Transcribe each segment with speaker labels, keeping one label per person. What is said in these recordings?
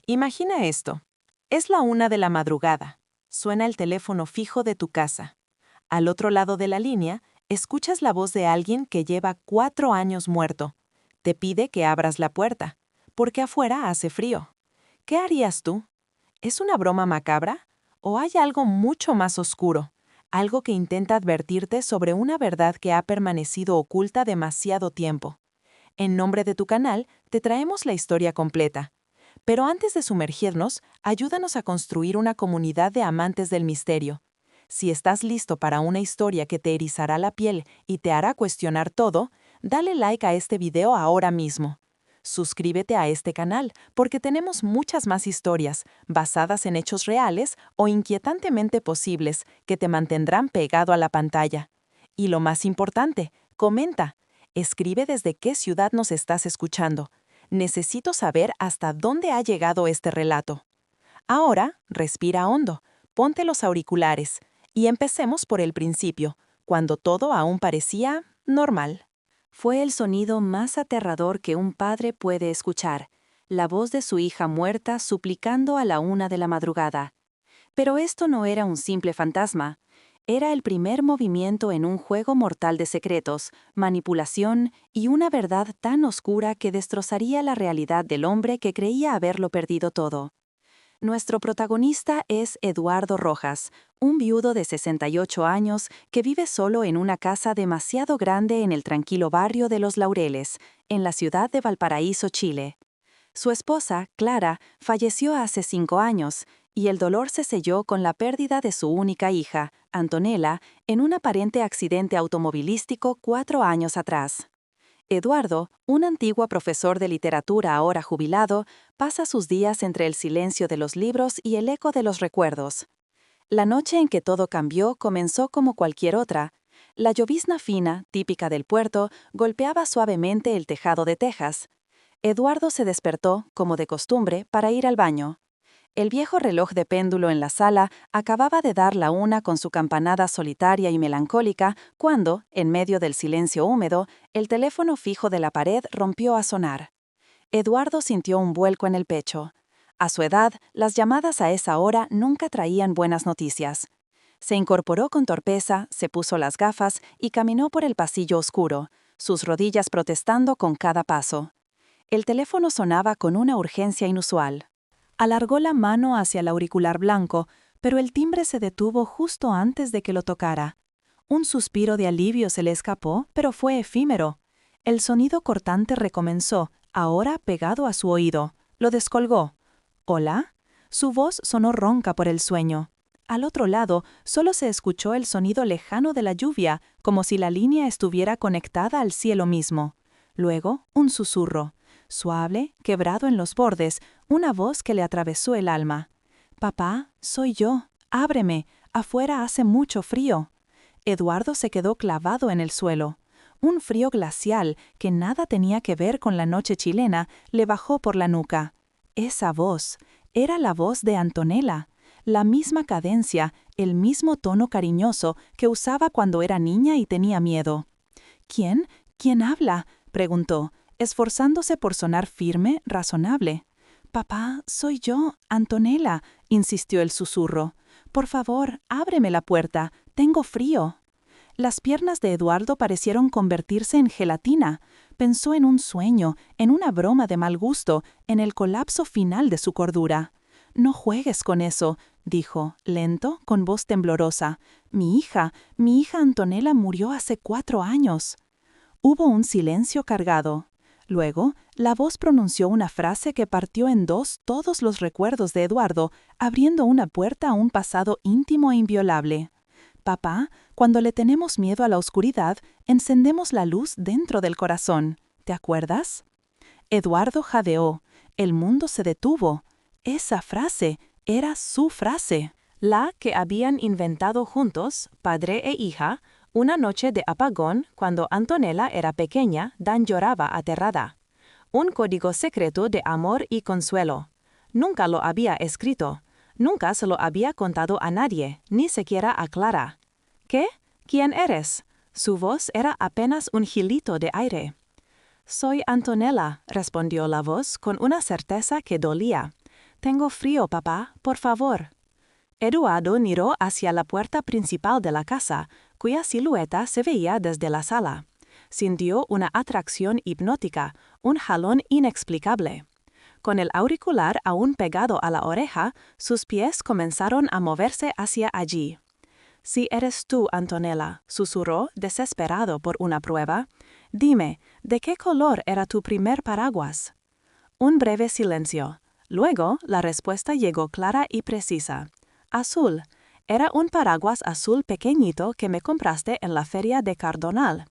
Speaker 1: Imagina esto. Es la 1 de la madrugada. Suena el teléfono fijo de tu casa. Al otro lado de la línea, escuchas la voz de alguien que lleva 4 años muerto. Te pide que abras la puerta, porque afuera hace frío. ¿Qué harías tú? ¿Es una broma macabra? ¿O hay algo mucho más oscuro? Algo que intenta advertirte sobre una verdad que ha permanecido oculta demasiado tiempo. En nombre de tu canal, te traemos la historia completa. Pero antes de sumergirnos, ayúdanos a construir una comunidad de amantes del misterio. Si estás listo para una historia que te erizará la piel y te hará cuestionar todo, dale like a este video ahora mismo. Suscríbete a este canal porque tenemos muchas más historias, basadas en hechos reales o inquietantemente posibles, que te mantendrán pegado a la pantalla. Y lo más importante, comenta. Escribe desde qué ciudad nos estás escuchando. Necesito saber hasta dónde ha llegado este relato. Ahora, respira hondo, ponte los auriculares y empecemos por el principio, cuando todo aún parecía normal.
Speaker 2: Fue el sonido más aterrador que un padre puede escuchar, la voz de su hija muerta suplicando a la 1 de la madrugada. Pero esto no era un simple fantasma. Era el primer movimiento en un juego mortal de secretos, manipulación y una verdad tan oscura que destrozaría la realidad del hombre que creía haberlo perdido todo. Nuestro protagonista es Eduardo Rojas, un viudo de 68 años que vive solo en una casa demasiado grande en el tranquilo barrio de Los Laureles, en la ciudad de Valparaíso, Chile. Su esposa, Clara, falleció hace 5 años, y el dolor se selló con la pérdida de su única hija, Antonella, en un aparente accidente automovilístico 4 años atrás. Eduardo, un antiguo profesor de literatura ahora jubilado, pasa sus días entre el silencio de los libros y el eco de los recuerdos. La noche en que todo cambió comenzó como cualquier otra. La llovizna fina, típica del puerto, golpeaba suavemente el tejado de tejas. Eduardo se despertó, como de costumbre, para ir al baño. El viejo reloj de péndulo en la sala acababa de dar la 1 con su campanada solitaria y melancólica cuando, en medio del silencio húmedo, el teléfono fijo de la pared rompió a sonar. Eduardo sintió un vuelco en el pecho. A su edad, las llamadas a esa hora nunca traían buenas noticias. Se incorporó con torpeza, se puso las gafas y caminó por el pasillo oscuro, sus rodillas protestando con cada paso. El teléfono sonaba con una urgencia inusual. Alargó la mano hacia el auricular blanco, pero el timbre se detuvo justo antes de que lo tocara. Un suspiro de alivio se le escapó, pero fue efímero. El sonido cortante recomenzó, ahora pegado a su oído. Lo descolgó. ¿Hola? Su voz sonó ronca por el sueño. Al otro lado, solo se escuchó el sonido lejano de la lluvia, como si la línea estuviera conectada al cielo mismo. Luego, un susurro. Suave, quebrado en los bordes, una voz que le atravesó el alma. «Papá, soy yo. Ábreme. Afuera hace mucho frío». Eduardo se quedó clavado en el suelo. Un frío glacial, que nada tenía que ver con la noche chilena, le bajó por la nuca. Esa voz. Era la voz de Antonella. La misma cadencia, el mismo tono cariñoso que usaba cuando era niña y tenía miedo. «¿Quién? ¿Quién habla?», preguntó, esforzándose por sonar firme, razonable. «Papá, soy yo, Antonella», insistió el susurro. «Por favor, ábreme la puerta. Tengo frío». Las piernas de Eduardo parecieron convertirse en gelatina. Pensó en un sueño, en una broma de mal gusto, en el colapso final de su cordura. «No juegues con eso», dijo, lento, con voz temblorosa. Mi hija Antonella murió hace 4 años». Hubo un silencio cargado. Luego, la voz pronunció una frase que partió en dos todos los recuerdos de Eduardo, abriendo una puerta a un pasado íntimo e inviolable. «Papá, cuando le tenemos miedo a la oscuridad, encendemos la luz dentro del corazón. ¿Te acuerdas?». Eduardo jadeó. El mundo se detuvo. Esa frase era su frase. La que habían inventado juntos, padre e hija, una noche de apagón cuando Antonella era pequeña, Dan lloraba aterrada. Un código secreto de amor y consuelo. Nunca lo había escrito. Nunca se lo había contado a nadie, ni siquiera a Clara. «¿Qué? ¿Quién eres?». Su voz era apenas un hilito de aire. «Soy Antonella», respondió la voz con una certeza que dolía.
Speaker 1: Tengo frío, papá, por favor. Eduardo miró hacia la puerta principal de la casa, cuya silueta se veía desde la sala. Sintió una atracción hipnótica, un jalón inexplicable. Con el auricular aún pegado a la oreja, sus pies comenzaron a moverse hacia allí. «Si eres tú, Antonella», susurró, desesperado por una prueba, «dime, ¿de qué color era tu primer paraguas?» Un breve silencio. Luego, la respuesta llegó clara y precisa. «Azul. Era un paraguas azul pequeñito que me compraste en la feria de Cardonal.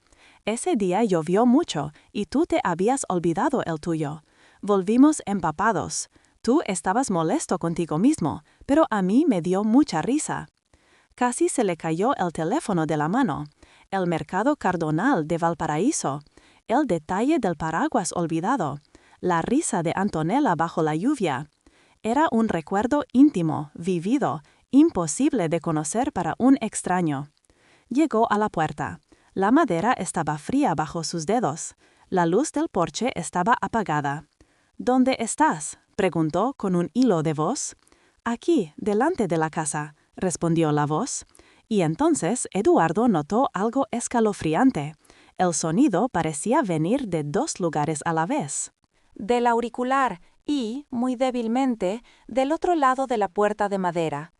Speaker 1: Ese día llovió mucho y tú te habías olvidado el tuyo. Volvimos empapados. Tú estabas molesto contigo mismo, pero a mí me dio mucha risa». Casi se le cayó el teléfono de la mano. El mercado Cardonal de Valparaíso. El detalle del paraguas olvidado. La risa de Antonella bajo la lluvia. Era un recuerdo íntimo, vivido, imposible de conocer para un extraño. Llegó a la puerta. La madera estaba fría bajo sus dedos. La luz del porche estaba apagada. «¿Dónde estás?», preguntó con un hilo de voz. «Aquí, delante de la casa», respondió la voz. Y entonces Eduardo notó algo escalofriante. El sonido parecía venir de dos lugares a la vez.
Speaker 2: Del auricular y, muy débilmente, del otro lado de la puerta de madera.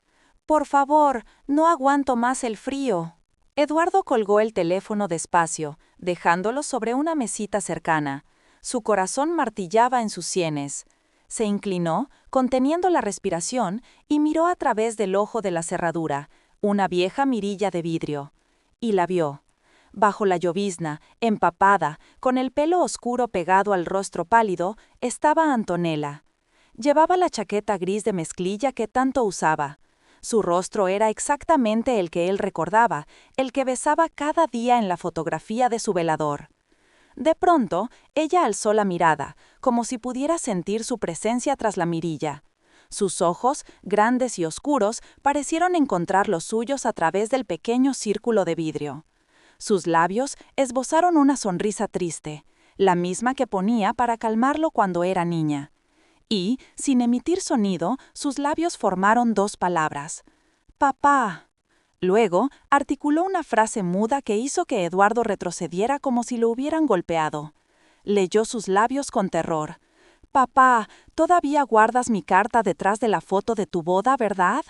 Speaker 2: «Por favor, no aguanto más el frío». Eduardo colgó el teléfono despacio, dejándolo sobre una mesita cercana. Su corazón martillaba en sus sienes. Se inclinó, conteniendo la respiración, y miró a través del ojo de la cerradura, una vieja mirilla de vidrio. Y la vio. Bajo la llovizna, empapada, con el pelo oscuro pegado al rostro pálido, estaba Antonella. Llevaba la chaqueta gris de mezclilla que tanto usaba. Su rostro era exactamente el que él recordaba, el que besaba cada día en la fotografía de su velador. De pronto, ella alzó la mirada, como si pudiera sentir su presencia tras la mirilla. Sus ojos, grandes y oscuros, parecieron encontrar los suyos a través del pequeño círculo de vidrio. Sus labios esbozaron una sonrisa triste, la misma que ponía para calmarlo cuando era niña. Y, sin emitir sonido, sus labios formaron dos palabras. «Papá». Luego, articuló una frase muda que hizo que Eduardo retrocediera como si lo hubieran golpeado. Leyó sus labios con terror. «Papá, todavía guardas mi carta detrás de la foto de tu boda, ¿verdad?»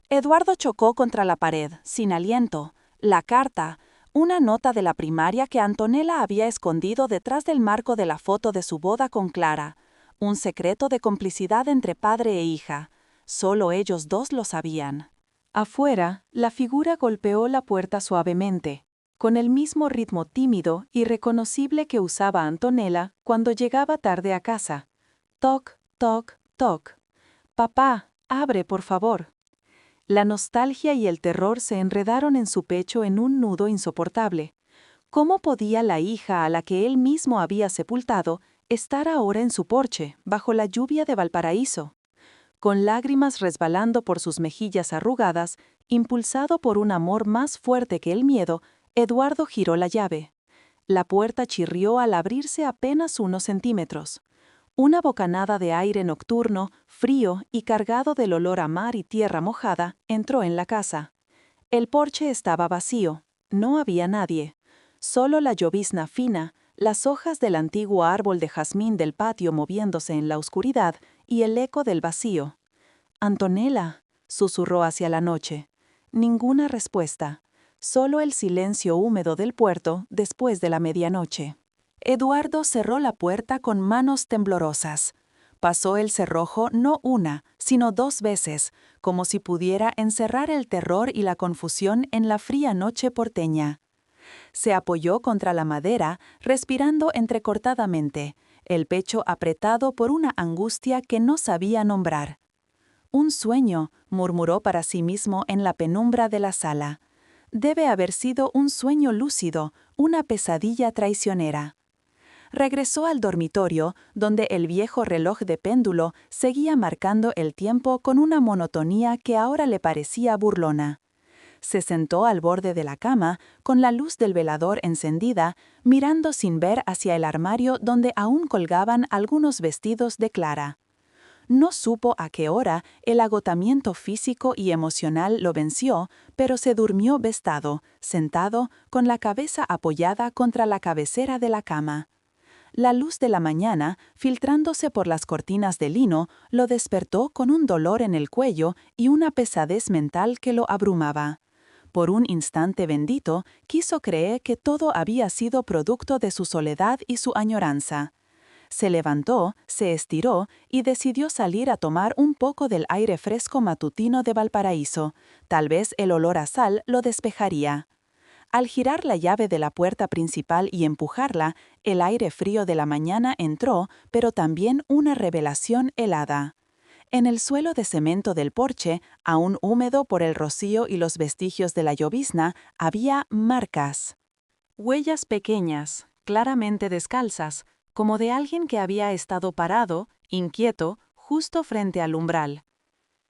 Speaker 2: Eduardo chocó contra la pared, sin aliento. La carta, una nota de la primaria que Antonella había escondido detrás del marco de la foto de su boda con Clara. Un secreto de complicidad entre padre e hija. Solo ellos dos lo sabían. Afuera, la figura golpeó la puerta suavemente, con el mismo ritmo tímido y reconocible que usaba Antonella cuando llegaba tarde a casa. Toc, toc, toc. «Papá, abre, por favor». La nostalgia y el terror se enredaron en su pecho en un nudo insoportable. ¿Cómo podía la hija a la que él mismo había sepultado estar ahora en su porche, bajo la lluvia de Valparaíso? Con lágrimas resbalando por sus mejillas arrugadas, impulsado por un amor más fuerte que el miedo, Eduardo giró la llave. La puerta chirrió al abrirse apenas unos centímetros. Una bocanada de aire nocturno, frío y cargado del olor a mar y tierra mojada, entró en la casa. El porche estaba vacío, no había nadie. Solo la llovizna fina, las hojas del antiguo árbol de jazmín del patio moviéndose en la oscuridad y el eco del vacío. «Antonella», susurró hacia la noche. Ninguna respuesta, solo el silencio húmedo del puerto después de la medianoche. Eduardo cerró la puerta con manos temblorosas. Pasó el cerrojo no una, sino dos veces, como si pudiera encerrar el terror y la confusión en la fría noche porteña. Se apoyó contra la madera, respirando entrecortadamente, el pecho apretado por una angustia que no sabía nombrar. «Un sueño», murmuró para sí mismo en la penumbra de la sala. «Debe haber sido un sueño lúcido, una pesadilla traicionera». Regresó al dormitorio, donde el viejo reloj de péndulo seguía marcando el tiempo con una monotonía que ahora le parecía burlona. Se sentó al borde de la cama, con la luz del velador encendida, mirando sin ver hacia el armario donde aún colgaban algunos vestidos de Clara.
Speaker 3: No supo a qué hora el agotamiento físico y emocional lo venció, pero se durmió vestado, sentado, con la cabeza apoyada contra la cabecera de la cama. La luz de la mañana, filtrándose por las cortinas de lino, lo despertó con un dolor en el cuello y una pesadez mental que lo abrumaba. Por un instante bendito, quiso creer que todo había sido producto de su soledad y su añoranza. Se levantó, se estiró y decidió salir a tomar un poco del aire fresco matutino de Valparaíso. Tal vez el olor a sal lo despejaría. Al girar la llave de la puerta principal y empujarla, el aire frío de la mañana entró, pero también una revelación helada. En el suelo de cemento del porche, aún húmedo por el rocío y los vestigios de la llovizna, había marcas.
Speaker 2: Huellas pequeñas, claramente descalzas, como de alguien que había estado parado, inquieto, justo frente al umbral.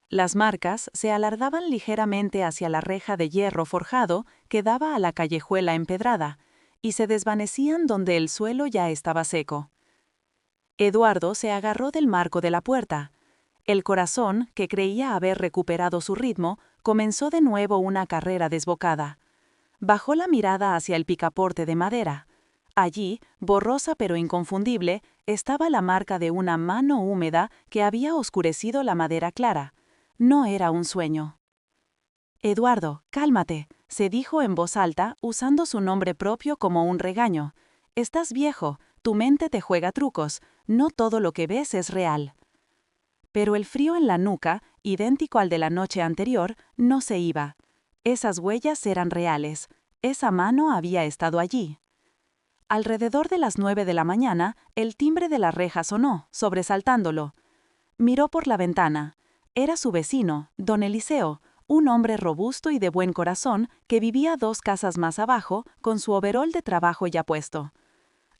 Speaker 2: Las marcas se alargaban ligeramente hacia la reja de hierro forjado que daba a la callejuela empedrada, y se desvanecían donde el suelo ya estaba seco. Eduardo se agarró del marco de la puerta. El corazón, que creía haber recuperado su ritmo, comenzó de nuevo una carrera desbocada. Bajó la mirada hacia el picaporte de madera. Allí, borrosa pero inconfundible, estaba la marca de una mano húmeda que había oscurecido la madera clara. No era un sueño. «Eduardo, cálmate», se dijo en voz alta, usando su nombre propio como un regaño. «Estás viejo, tu mente te juega trucos, no todo lo que ves es real». Pero el frío en la nuca, idéntico al de la noche anterior, no se iba. Esas huellas eran reales. Esa mano había estado allí. Alrededor de las 9 de la mañana, el timbre de la reja sonó, sobresaltándolo. Miró por la ventana. Era su vecino, don Eliseo, un hombre robusto y de buen corazón que vivía 2 casas más abajo, con su overol de trabajo ya puesto.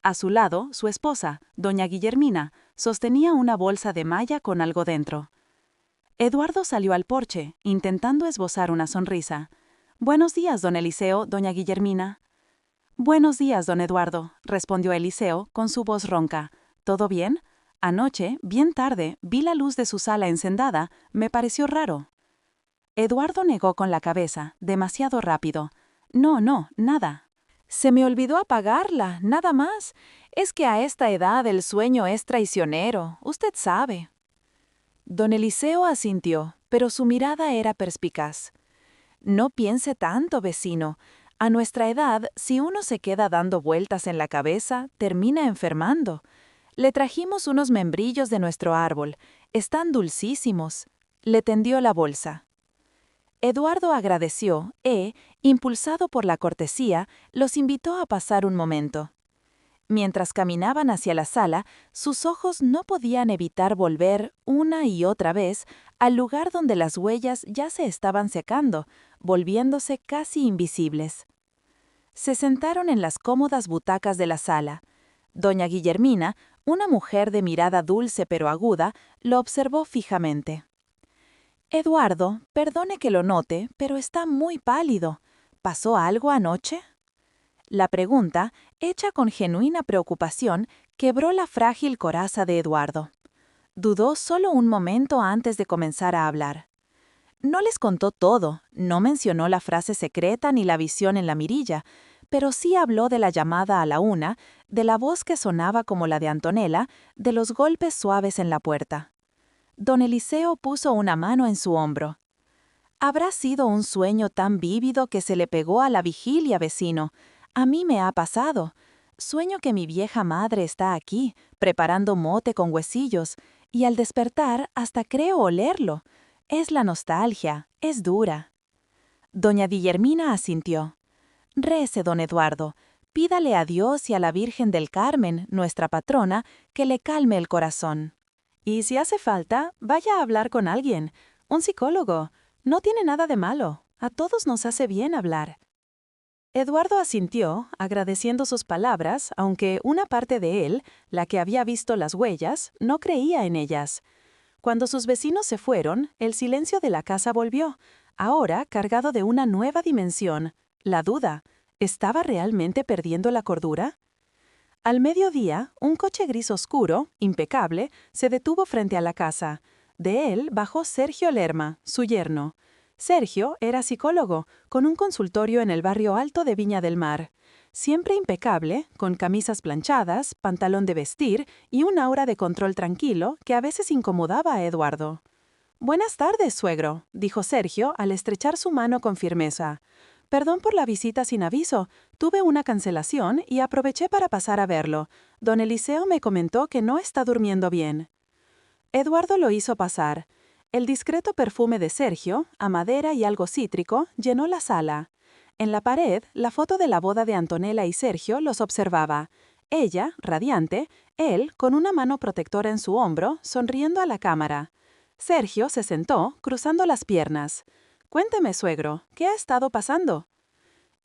Speaker 2: A su lado, su esposa, doña Guillermina, sostenía una bolsa de malla con algo dentro. Eduardo salió al porche, intentando esbozar una sonrisa. «Buenos días, don Eliseo, doña Guillermina». «Buenos días, don Eduardo», respondió Eliseo con su voz ronca. «¿Todo bien? Anoche, bien tarde, vi la luz de su sala encendada. Me pareció raro». Eduardo negó con la cabeza, demasiado rápido. «No, nada». «Se me olvidó apagarla, nada más. Es que a esta edad el sueño es traicionero, usted sabe». Don Eliseo asintió, pero su mirada era perspicaz. «No piense tanto, vecino. A nuestra edad, si uno se queda dando vueltas en la cabeza, termina enfermando. Le trajimos unos membrillos de nuestro árbol. Están dulcísimos». Le tendió la bolsa. Eduardo agradeció e, impulsado por la cortesía, los invitó a pasar un momento. Mientras caminaban hacia la sala, sus ojos no podían evitar volver, una y otra vez, al lugar donde las huellas ya se estaban secando, volviéndose casi invisibles. Se sentaron en las cómodas butacas de la sala. Doña Guillermina, una mujer de mirada dulce pero aguda, lo observó fijamente. «Eduardo, perdone que lo note, pero está muy pálido. ¿Pasó algo anoche?» La pregunta, hecha con genuina preocupación, quebró la frágil coraza de Eduardo. Dudó solo un momento antes de comenzar a hablar. No les contó todo, no mencionó la frase secreta ni la visión en la mirilla, pero sí habló de la llamada a la 1, de la voz que sonaba como la de Antonella, de los golpes suaves en la puerta. Don Eliseo puso una mano en su hombro. «Habrá sido un sueño tan vívido que se le pegó a la vigilia, vecino. A mí me ha pasado. Sueño que mi vieja madre está aquí, preparando mote con huesillos, y al despertar hasta creo olerlo. Es la nostalgia, es dura». Doña Guillermina asintió. «Rece, don Eduardo. Pídale a Dios y a la Virgen del Carmen, nuestra patrona, que le calme el corazón. Y si hace falta, vaya a hablar con alguien, un psicólogo. No tiene nada de malo. A todos nos hace bien hablar». Eduardo asintió, agradeciendo sus palabras, aunque una parte de él, la que había visto las huellas, no creía en ellas. Cuando sus vecinos se fueron, el silencio de la casa volvió, ahora cargado de una nueva dimensión, la duda. ¿Estaba realmente perdiendo la cordura?
Speaker 1: Al mediodía, un coche gris oscuro, impecable, se detuvo frente a la casa. De él bajó Sergio Lerma, su yerno. Sergio era psicólogo, con un consultorio en el barrio alto de Viña del Mar. Siempre impecable, con camisas planchadas, pantalón de vestir y un aura de control tranquilo que a veces incomodaba a Eduardo. «Buenas tardes, suegro», dijo Sergio al estrechar su mano con firmeza. «Perdón por la visita sin aviso. Tuve una cancelación y aproveché para pasar a verlo. Don Eliseo me comentó que no está durmiendo bien». Eduardo lo hizo pasar. El discreto perfume de Sergio, a madera y algo cítrico, llenó la sala. En la pared, la foto de la boda de Antonella y Sergio los observaba. Ella, radiante, él, con una mano protectora en su hombro, sonriendo a la cámara. Sergio se sentó, cruzando las piernas. «Cuénteme, suegro, ¿qué ha estado pasando?»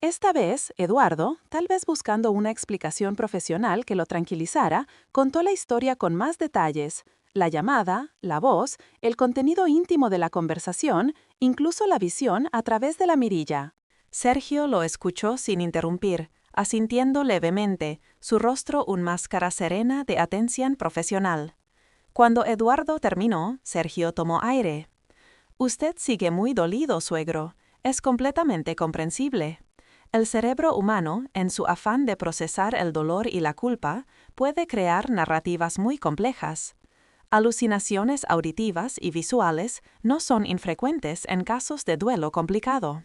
Speaker 1: Esta vez, Eduardo, tal vez buscando una explicación profesional que lo tranquilizara, contó la historia con más detalles. La llamada, la voz, el contenido íntimo de la conversación, incluso la visión a través de la mirilla. Sergio lo escuchó sin interrumpir, asintiendo levemente, su rostro una máscara serena de atención profesional. Cuando Eduardo terminó, Sergio tomó aire. «Usted sigue muy dolido, suegro. Es completamente comprensible. El cerebro humano, en su afán de procesar el dolor y la culpa, puede crear narrativas muy complejas. Alucinaciones auditivas y visuales no son infrecuentes en casos de duelo complicado».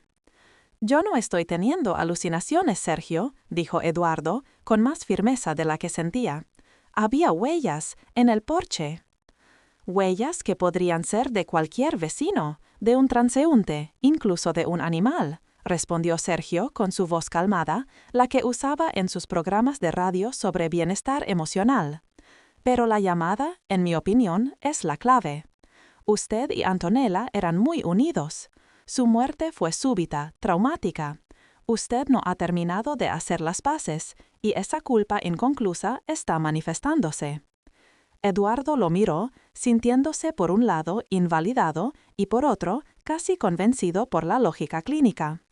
Speaker 1: «Yo no estoy teniendo alucinaciones, Sergio», dijo Eduardo, con más firmeza de la que sentía. «Había huellas en el porche». «Huellas que podrían ser de cualquier vecino, de un transeúnte, incluso de un animal», respondió Sergio con su voz calmada, la que usaba en sus programas de radio sobre bienestar emocional. «Pero la llamada, en mi opinión, es la clave. Usted y Antonella eran muy unidos. Su muerte fue súbita, traumática. Usted no ha terminado de hacer las paces, y esa culpa inconclusa está manifestándose». Eduardo lo miró, sintiéndose por un lado invalidado y por otro casi convencido por la lógica clínica.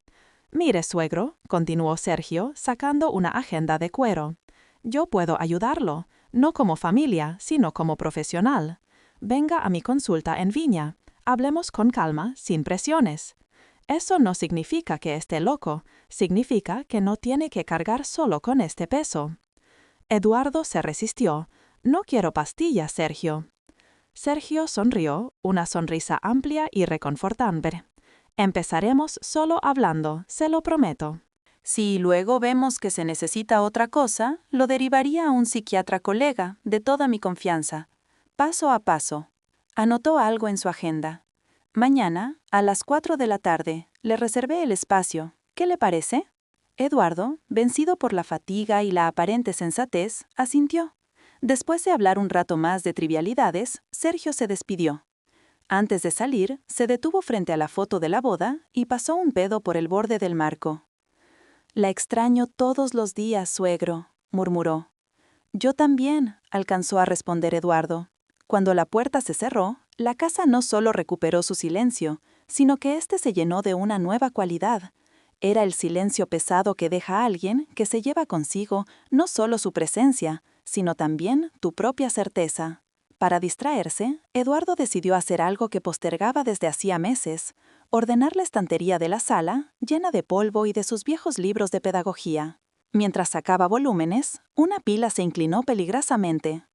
Speaker 1: «Mire, suegro», continuó Sergio, sacando una agenda de cuero. «Yo puedo ayudarlo, no como familia, sino como profesional. Venga a mi consulta en Viña. Hablemos con calma, sin presiones. Eso no significa que esté loco, significa que no tiene que cargar solo con este peso». Eduardo se resistió. «No quiero pastillas, Sergio». Sergio sonrió, una sonrisa amplia y reconfortante. «Empezaremos solo hablando, se lo prometo. Si luego vemos que se necesita otra cosa, lo derivaría a un psiquiatra colega, de toda mi confianza. Paso a paso». Anotó algo en su agenda. «Mañana, a las 4 de la tarde, le reservé el espacio. ¿Qué le parece?» Eduardo, vencido por la fatiga y la aparente sensatez, asintió. Después de hablar un rato más de trivialidades, Sergio se despidió. Antes de salir, se detuvo frente a la foto de la boda y pasó un pedo por el borde del marco. «La extraño todos los días, suegro», murmuró. «Yo también», alcanzó a responder Eduardo. Cuando la puerta se cerró, la casa no solo recuperó su silencio, sino que éste se llenó de una nueva cualidad. Era el silencio pesado que deja a alguien que se lleva consigo no solo su presencia, sino también tu propia certeza. Para distraerse, Eduardo decidió hacer algo que postergaba desde hacía meses: ordenar la estantería de la sala, llena de polvo y de sus viejos libros de pedagogía. Mientras sacaba volúmenes, una pila se inclinó peligrosamente.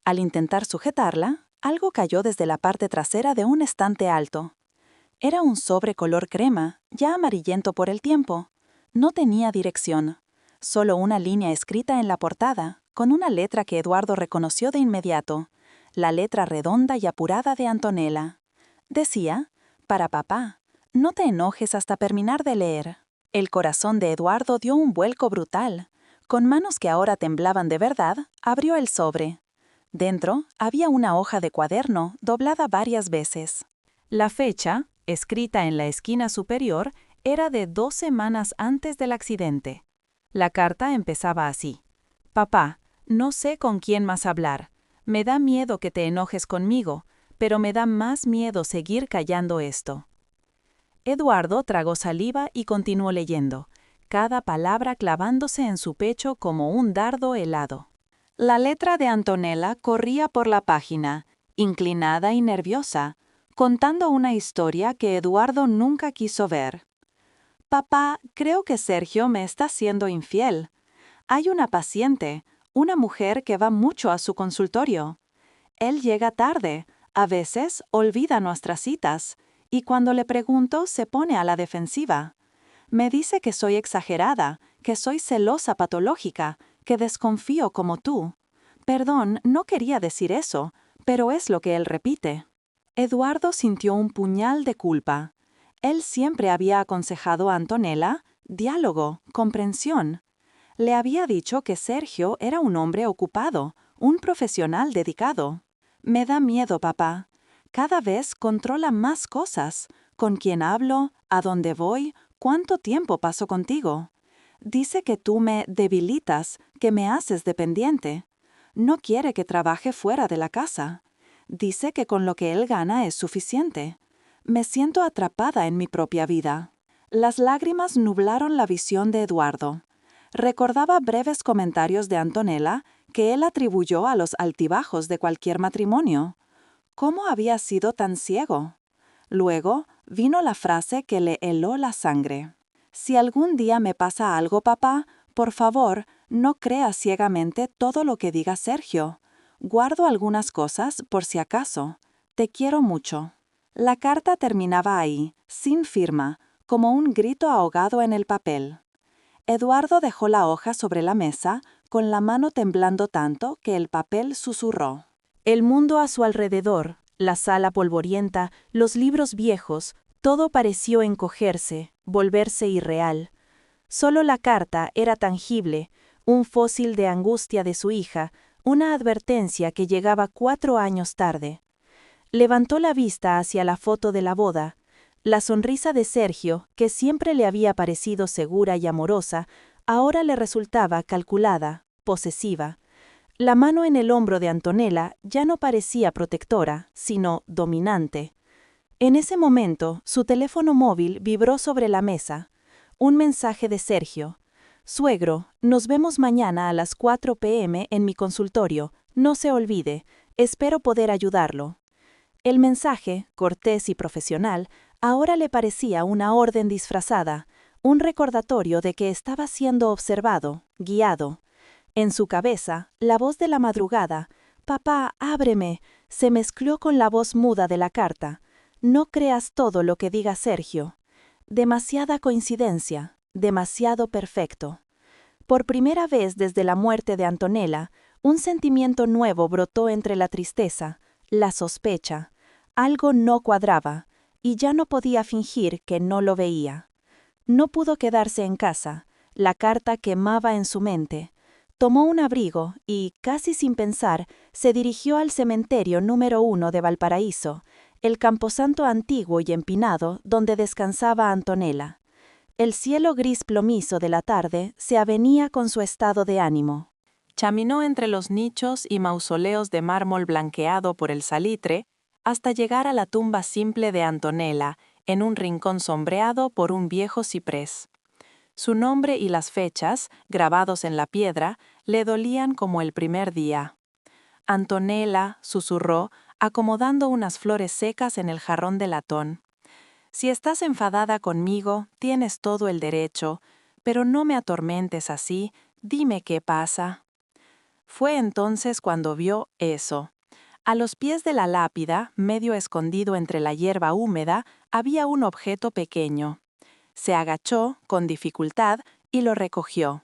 Speaker 1: Al intentar sujetarla, algo cayó desde la parte trasera de un estante alto. Era un sobre color crema, ya amarillento por el tiempo. No tenía dirección, solo una línea escrita en la portada, con una letra que Eduardo reconoció de inmediato, la letra redonda y apurada de Antonella. Decía: «Para papá, no te enojes hasta terminar de leer». El corazón de Eduardo dio un vuelco brutal. Con manos que ahora temblaban de verdad, abrió el sobre. Dentro había una hoja de cuaderno doblada varias veces. La fecha, escrita en la esquina superior, era de 2 semanas antes del accidente. La carta empezaba así: «Papá, no sé con quién más hablar. Me da miedo que te enojes conmigo, pero me da más miedo seguir callando esto». Eduardo tragó saliva y continuó leyendo, cada palabra clavándose en su pecho como un dardo helado.
Speaker 2: La letra de Antonella corría por la página, inclinada y nerviosa, contando una historia que Eduardo nunca quiso ver. Papá, creo que Sergio me está siendo infiel. Hay una paciente, una mujer que va mucho a su consultorio. Él llega tarde, a veces olvida nuestras citas, y cuando le pregunto se pone a la defensiva. Me dice que soy exagerada, que soy celosa patológica, que desconfío como tú. Perdón, no quería decir eso, pero es lo que él repite. Eduardo sintió un puñal de culpa. Él siempre había aconsejado a Antonella diálogo, comprensión. Le había dicho que Sergio era un hombre ocupado, un profesional dedicado. Me da miedo, papá. Cada vez controla más cosas. Con quién hablo, a dónde voy, cuánto tiempo paso contigo. Dice que tú me debilitas, que me haces dependiente. No quiere que trabaje fuera de la casa. Dice que con lo que él gana es suficiente. Me siento atrapada en mi propia vida. Las lágrimas nublaron la visión de Eduardo. Recordaba breves comentarios de Antonella que él atribuyó a los altibajos de cualquier matrimonio. ¿Cómo había sido tan ciego? Luego vino la frase que le heló la sangre. Si algún día me pasa algo, papá, por favor, no creas ciegamente todo lo que diga Sergio. Guardo algunas cosas por si acaso. Te quiero mucho. La carta terminaba ahí, sin firma, como un grito ahogado en el papel. Eduardo dejó la hoja sobre la mesa, con la mano temblando tanto que el papel susurró.
Speaker 1: El mundo a su alrededor, la sala polvorienta, los libros viejos, todo pareció encogerse, volverse irreal. Solo la carta era tangible, un fósil de angustia de su hija, una advertencia que llegaba 4 años tarde. Levantó la vista hacia la foto de la boda. La sonrisa de Sergio, que siempre le había parecido segura y amorosa, ahora le resultaba calculada, posesiva. La mano en el hombro de Antonella ya no parecía protectora, sino dominante. En ese momento, su teléfono móvil vibró sobre la mesa. Un mensaje de Sergio. Suegro, nos vemos mañana a las 4 p.m. en mi consultorio. No se olvide. Espero poder ayudarlo. El mensaje, cortés y profesional, ahora le parecía una orden disfrazada, un recordatorio de que estaba siendo observado, guiado. En su cabeza, la voz de la madrugada, «Papá, ábreme», se mezcló con la voz muda de la carta. «No creas todo lo que diga Sergio». Demasiada coincidencia, demasiado perfecto. Por primera vez desde la muerte de Antonella, un sentimiento nuevo brotó entre la tristeza, la sospecha. Algo no cuadraba, y ya no podía fingir que no lo veía. No pudo quedarse en casa. La carta quemaba en su mente. Tomó un abrigo y, casi sin pensar, se dirigió al cementerio número 1 de Valparaíso, el camposanto antiguo y empinado donde descansaba Antonella. El cielo gris plomizo de la tarde se avenía con su estado de ánimo. Caminó entre los nichos y mausoleos de mármol blanqueado por el salitre hasta llegar a la tumba simple de Antonella, en un rincón sombreado por un viejo ciprés. Su nombre y las fechas, grabados en la piedra, le dolían como el primer día. Antonella, susurró, acomodando unas flores secas en el jarrón de latón. Si estás enfadada conmigo, tienes todo el derecho, pero no me atormentes así, dime qué pasa. Fue entonces cuando vio eso. A los pies de la lápida, medio escondido entre la hierba húmeda, había un objeto pequeño. Se agachó, con dificultad, y lo recogió.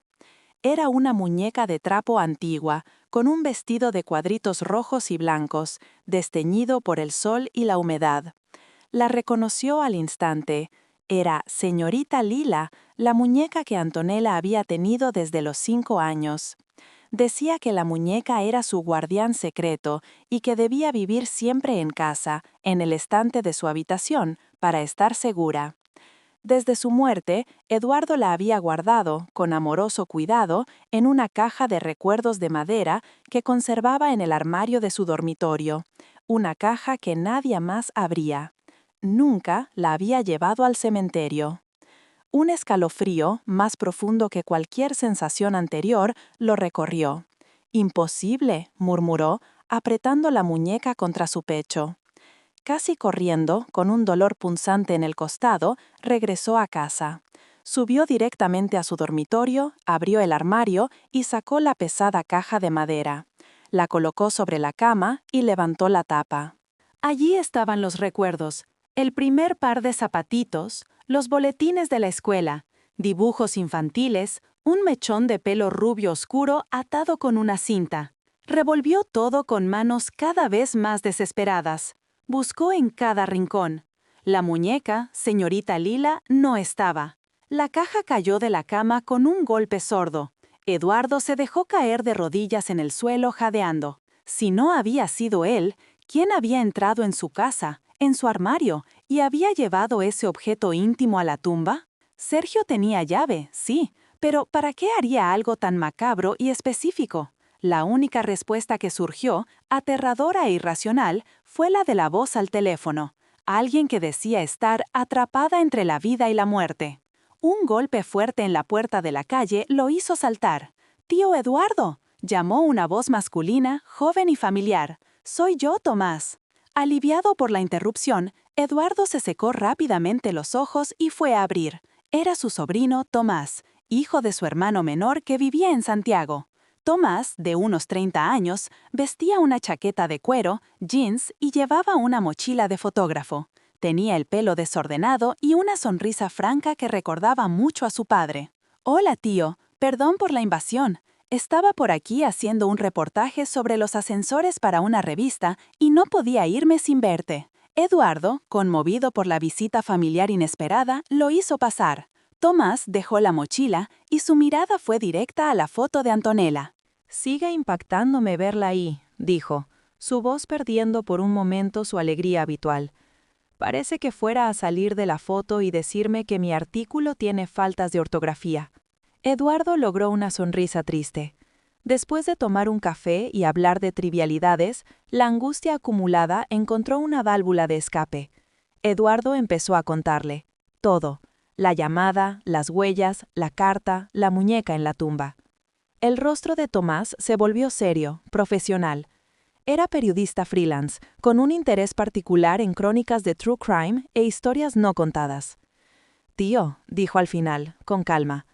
Speaker 1: Era una muñeca de trapo antigua, con un vestido de cuadritos rojos y blancos, desteñido por el sol y la humedad. La reconoció al instante. Era señorita Lila, la muñeca que Antonella había tenido desde los 5 años. Decía que la muñeca era su guardián secreto y que debía vivir siempre en casa, en el estante de su habitación, para estar segura. Desde su muerte, Eduardo la había guardado, con amoroso cuidado, en una caja de recuerdos de madera que conservaba en el armario de su dormitorio, una caja que nadie más abría. Nunca la había llevado al cementerio. Un escalofrío, más profundo que cualquier sensación anterior, lo recorrió.
Speaker 3: Imposible, murmuró, apretando la muñeca contra su pecho. Casi corriendo, con un dolor punzante en el costado, regresó a casa. Subió directamente a su dormitorio, abrió el armario y sacó la pesada caja de madera. La colocó sobre la cama y levantó la tapa. Allí estaban los recuerdos, el primer par de zapatitos, los boletines de la escuela, dibujos infantiles, un mechón de pelo rubio oscuro atado con una cinta. Revolvió todo con manos cada vez más desesperadas. Buscó en cada rincón. La muñeca, señorita Lila, no estaba. La caja cayó de la cama con un golpe sordo. Eduardo se dejó caer de rodillas en el suelo jadeando. Si no había sido él, ¿quién había entrado en su casa, en su armario, y había llevado ese objeto íntimo a la tumba? Sergio tenía llave, sí, pero ¿para qué haría algo tan macabro y específico? La única respuesta que surgió, aterradora e irracional, fue la de la voz al teléfono. Alguien que decía estar atrapada entre la vida y la muerte. Un golpe fuerte en la puerta de la calle lo hizo saltar. «¡Tío Eduardo!», llamó una voz masculina, joven y familiar. «Soy yo, Tomás». Aliviado por la interrupción, Eduardo se secó rápidamente los ojos y fue a abrir. Era su sobrino Tomás, hijo de su hermano menor que vivía en Santiago. Tomás, de unos 30 años, vestía una chaqueta de cuero, jeans y llevaba una mochila de fotógrafo. Tenía el pelo desordenado y una sonrisa franca que recordaba mucho a su padre. «Hola, tío. Perdón por la invasión. Estaba por aquí haciendo un reportaje sobre los ascensores para una revista y no podía irme sin verte». Eduardo, conmovido por la visita familiar inesperada, lo hizo pasar. Tomás dejó la mochila y su mirada fue directa a la foto de Antonella.
Speaker 1: «Sigue impactándome verla ahí», dijo, su voz perdiendo por un momento su alegría habitual. «Parece que fuera a salir de la foto y decirme que mi artículo tiene faltas de ortografía». Eduardo logró una sonrisa triste. Después de tomar un café y hablar de trivialidades, la angustia acumulada encontró una válvula de escape. Eduardo empezó a contarle. Todo. La llamada, las huellas, la carta, la muñeca en la tumba. El rostro de Tomás se volvió serio, profesional. Era periodista freelance, con un interés particular en crónicas de true crime e historias no contadas. «Tío», dijo al final, con calma,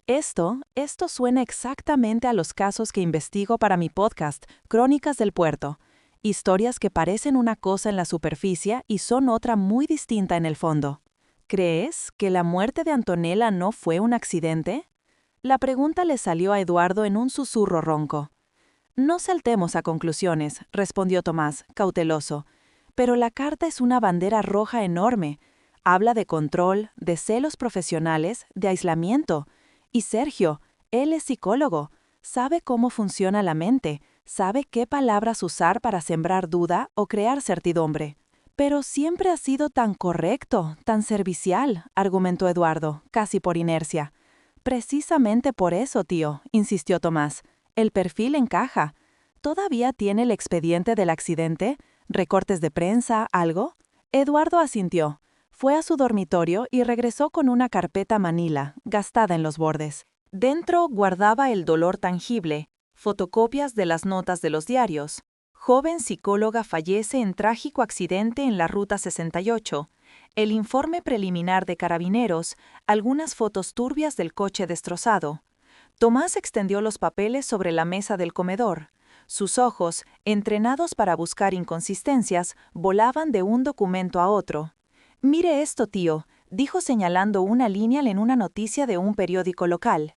Speaker 1: Esto suena exactamente a los casos que investigo para mi podcast, Crónicas del Puerto. Historias que parecen una cosa en la superficie y son otra muy distinta en el fondo. ¿Crees que la muerte de Antonella no fue un accidente?». La pregunta le salió a Eduardo en un susurro ronco. «No saltemos a conclusiones», respondió Tomás, cauteloso. «Pero la carta es una bandera roja enorme. Habla de control, de celos profesionales, de aislamiento. Y Sergio, él es psicólogo, sabe cómo funciona la mente, sabe qué palabras usar para sembrar duda o crear certidumbre. Pero siempre ha sido tan correcto, tan servicial», argumentó Eduardo, casi por inercia. «Precisamente por eso, tío», insistió Tomás. «El perfil encaja. ¿Todavía tiene el expediente del accidente? ¿Recortes de prensa, algo?». Eduardo asintió. Fue a su dormitorio y regresó con una carpeta manila, gastada en los bordes. Dentro guardaba el dolor tangible, fotocopias de las notas de los diarios. Joven psicóloga fallece en trágico accidente en la Ruta 68. El informe preliminar de Carabineros, algunas fotos turbias del coche destrozado. Tomás extendió los papeles sobre la mesa del comedor. Sus ojos, entrenados para buscar inconsistencias, volaban de un documento a otro. «Mire esto, tío», dijo señalando una línea en una noticia de un periódico local.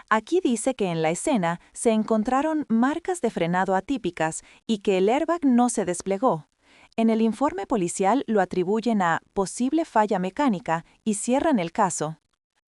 Speaker 1: Aquí dice que en la escena se encontraron marcas de frenado atípicas y que el airbag no se desplegó. En el informe policial lo atribuyen a posible falla mecánica y cierran el caso.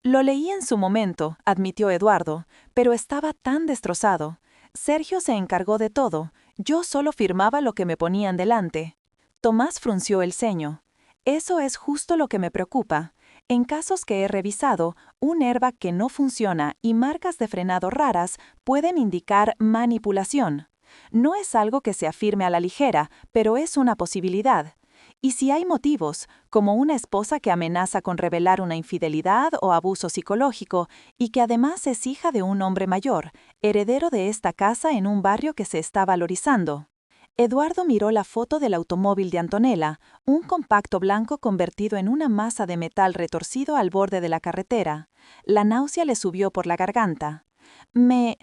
Speaker 1: «Lo leí en su momento», admitió Eduardo, «pero estaba tan destrozado. Sergio se encargó de todo, yo solo firmaba lo que me ponían delante». Tomás frunció el ceño. «Eso es justo lo que me preocupa. En casos que he revisado, un airbag que no funciona y marcas de frenado raras pueden indicar manipulación. No es algo que se afirme a la ligera, pero es una posibilidad. Y si hay motivos, como una esposa que amenaza con revelar una infidelidad o abuso psicológico y que además es hija de un hombre mayor, heredero de esta casa en un barrio que se está valorizando. Eduardo miró la foto del automóvil de Antonella, un compacto blanco convertido en una masa de metal retorcido al borde de la carretera. La náusea le subió por la garganta. ¿Me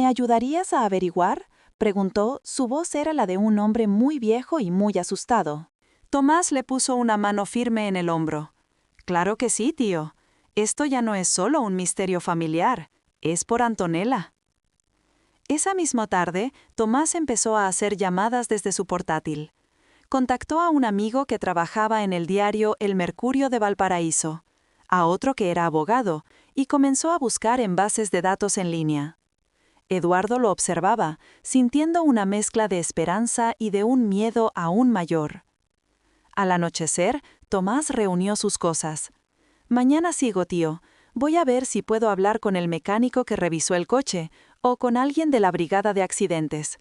Speaker 1: ayudarías a averiguar?, preguntó. Su voz era la de un hombre muy viejo y muy asustado. Tomás le puso una mano firme en el hombro. Claro que sí, tío. Esto ya no es solo un misterio familiar, es por Antonella. Esa misma tarde, Tomás empezó a hacer llamadas desde su portátil. Contactó a un amigo que trabajaba en el diario El Mercurio de Valparaíso, a otro que era abogado, y comenzó a buscar en bases de datos en línea. Eduardo lo observaba, sintiendo una mezcla de esperanza y de un miedo aún mayor. Al anochecer, Tomás reunió sus cosas. Mañana sigo, tío. Voy a ver si puedo hablar con el mecánico que revisó el coche o con alguien de la brigada de accidentes.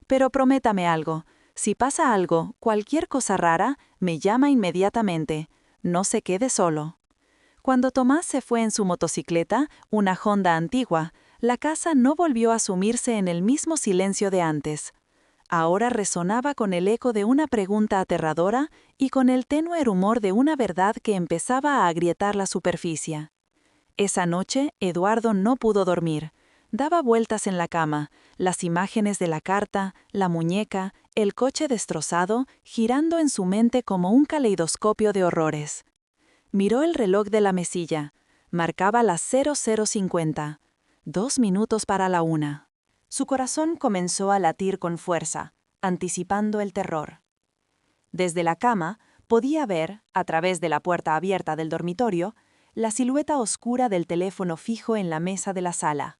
Speaker 1: Pero prométame algo. Si pasa algo, cualquier cosa rara, me llama inmediatamente. No se quede solo. Cuando Tomás se fue en su motocicleta, una Honda antigua, la casa no volvió a sumirse en el mismo silencio de antes. Ahora resonaba con el eco de una pregunta aterradora y con el tenue rumor de una verdad que empezaba a agrietar la superficie. Esa noche, Eduardo no pudo dormir. Daba vueltas en la cama, las imágenes de la carta, la muñeca, el coche destrozado, girando en su mente como un caleidoscopio de horrores. Miró el reloj de la mesilla. Marcaba las 00:50. 2 minutos para la 1. Su corazón comenzó a latir con fuerza, anticipando el terror. Desde la cama, podía ver, a través de la puerta abierta del dormitorio, la silueta oscura del teléfono fijo en la mesa de la sala.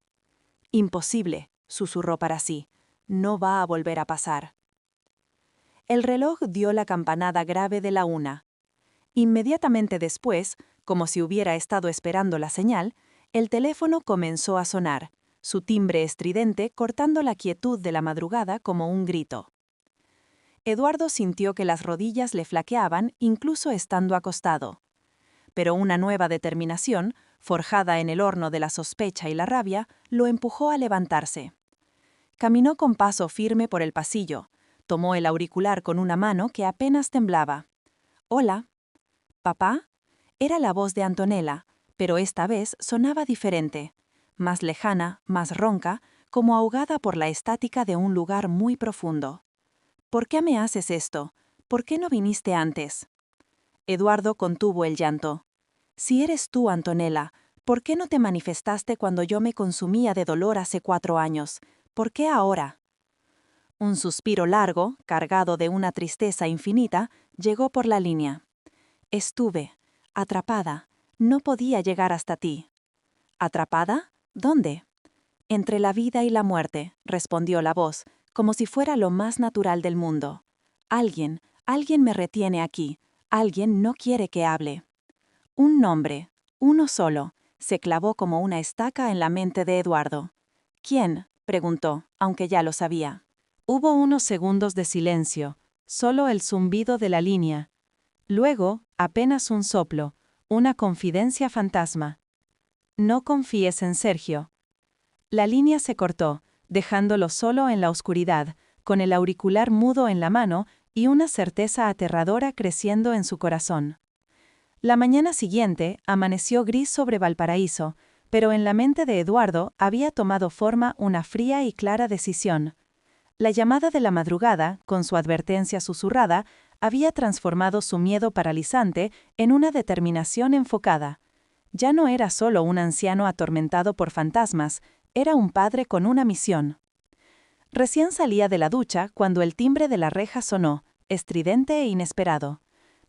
Speaker 1: Imposible, susurró para sí. No va a volver a pasar. El reloj dio la campanada grave de la 1. Inmediatamente después, como si hubiera estado esperando la señal, el teléfono comenzó a sonar, su timbre estridente cortando la quietud de la madrugada como un grito. Eduardo sintió que las rodillas le flaqueaban incluso estando acostado. Pero una nueva determinación, forjada en el horno de la sospecha y la rabia, lo empujó a levantarse. Caminó con paso firme por el pasillo, tomó el auricular con una mano que apenas temblaba. «Hola. ¿Papá?» Era la voz de Antonella, pero esta vez sonaba diferente, más lejana, más ronca, como ahogada por la estática de un lugar muy profundo. «¿Por qué me haces esto? ¿Por qué no viniste antes?» Eduardo contuvo el llanto. «Si eres tú, Antonella, ¿por qué no te manifestaste cuando yo me consumía de dolor hace 4 años? ¿Por qué ahora?» Un suspiro largo, cargado de una tristeza infinita, llegó por la línea. «Estuve atrapada. No podía llegar hasta ti». «¿Atrapada? ¿Dónde?» «Entre la vida y la muerte», respondió la voz, como si fuera lo más natural del mundo. Alguien me retiene aquí. Alguien no quiere que hable». Un nombre, uno solo, se clavó como una estaca en la mente de Eduardo. «¿Quién?», preguntó, aunque ya lo sabía. Hubo unos segundos de silencio, solo el zumbido de la línea. Luego, apenas un soplo, una confidencia fantasma. «No confíes en Sergio». La línea se cortó, dejándolo solo en la oscuridad, con el auricular mudo en la mano y una certeza aterradora creciendo en su corazón. La mañana siguiente amaneció gris sobre Valparaíso, pero en la mente de Eduardo había tomado forma una fría y clara decisión. La llamada de la madrugada, con su advertencia susurrada, había transformado su miedo paralizante en una determinación enfocada. Ya no era solo un anciano atormentado por fantasmas, era un padre con una misión. Recién salía de la ducha cuando el timbre de la reja sonó, estridente e inesperado.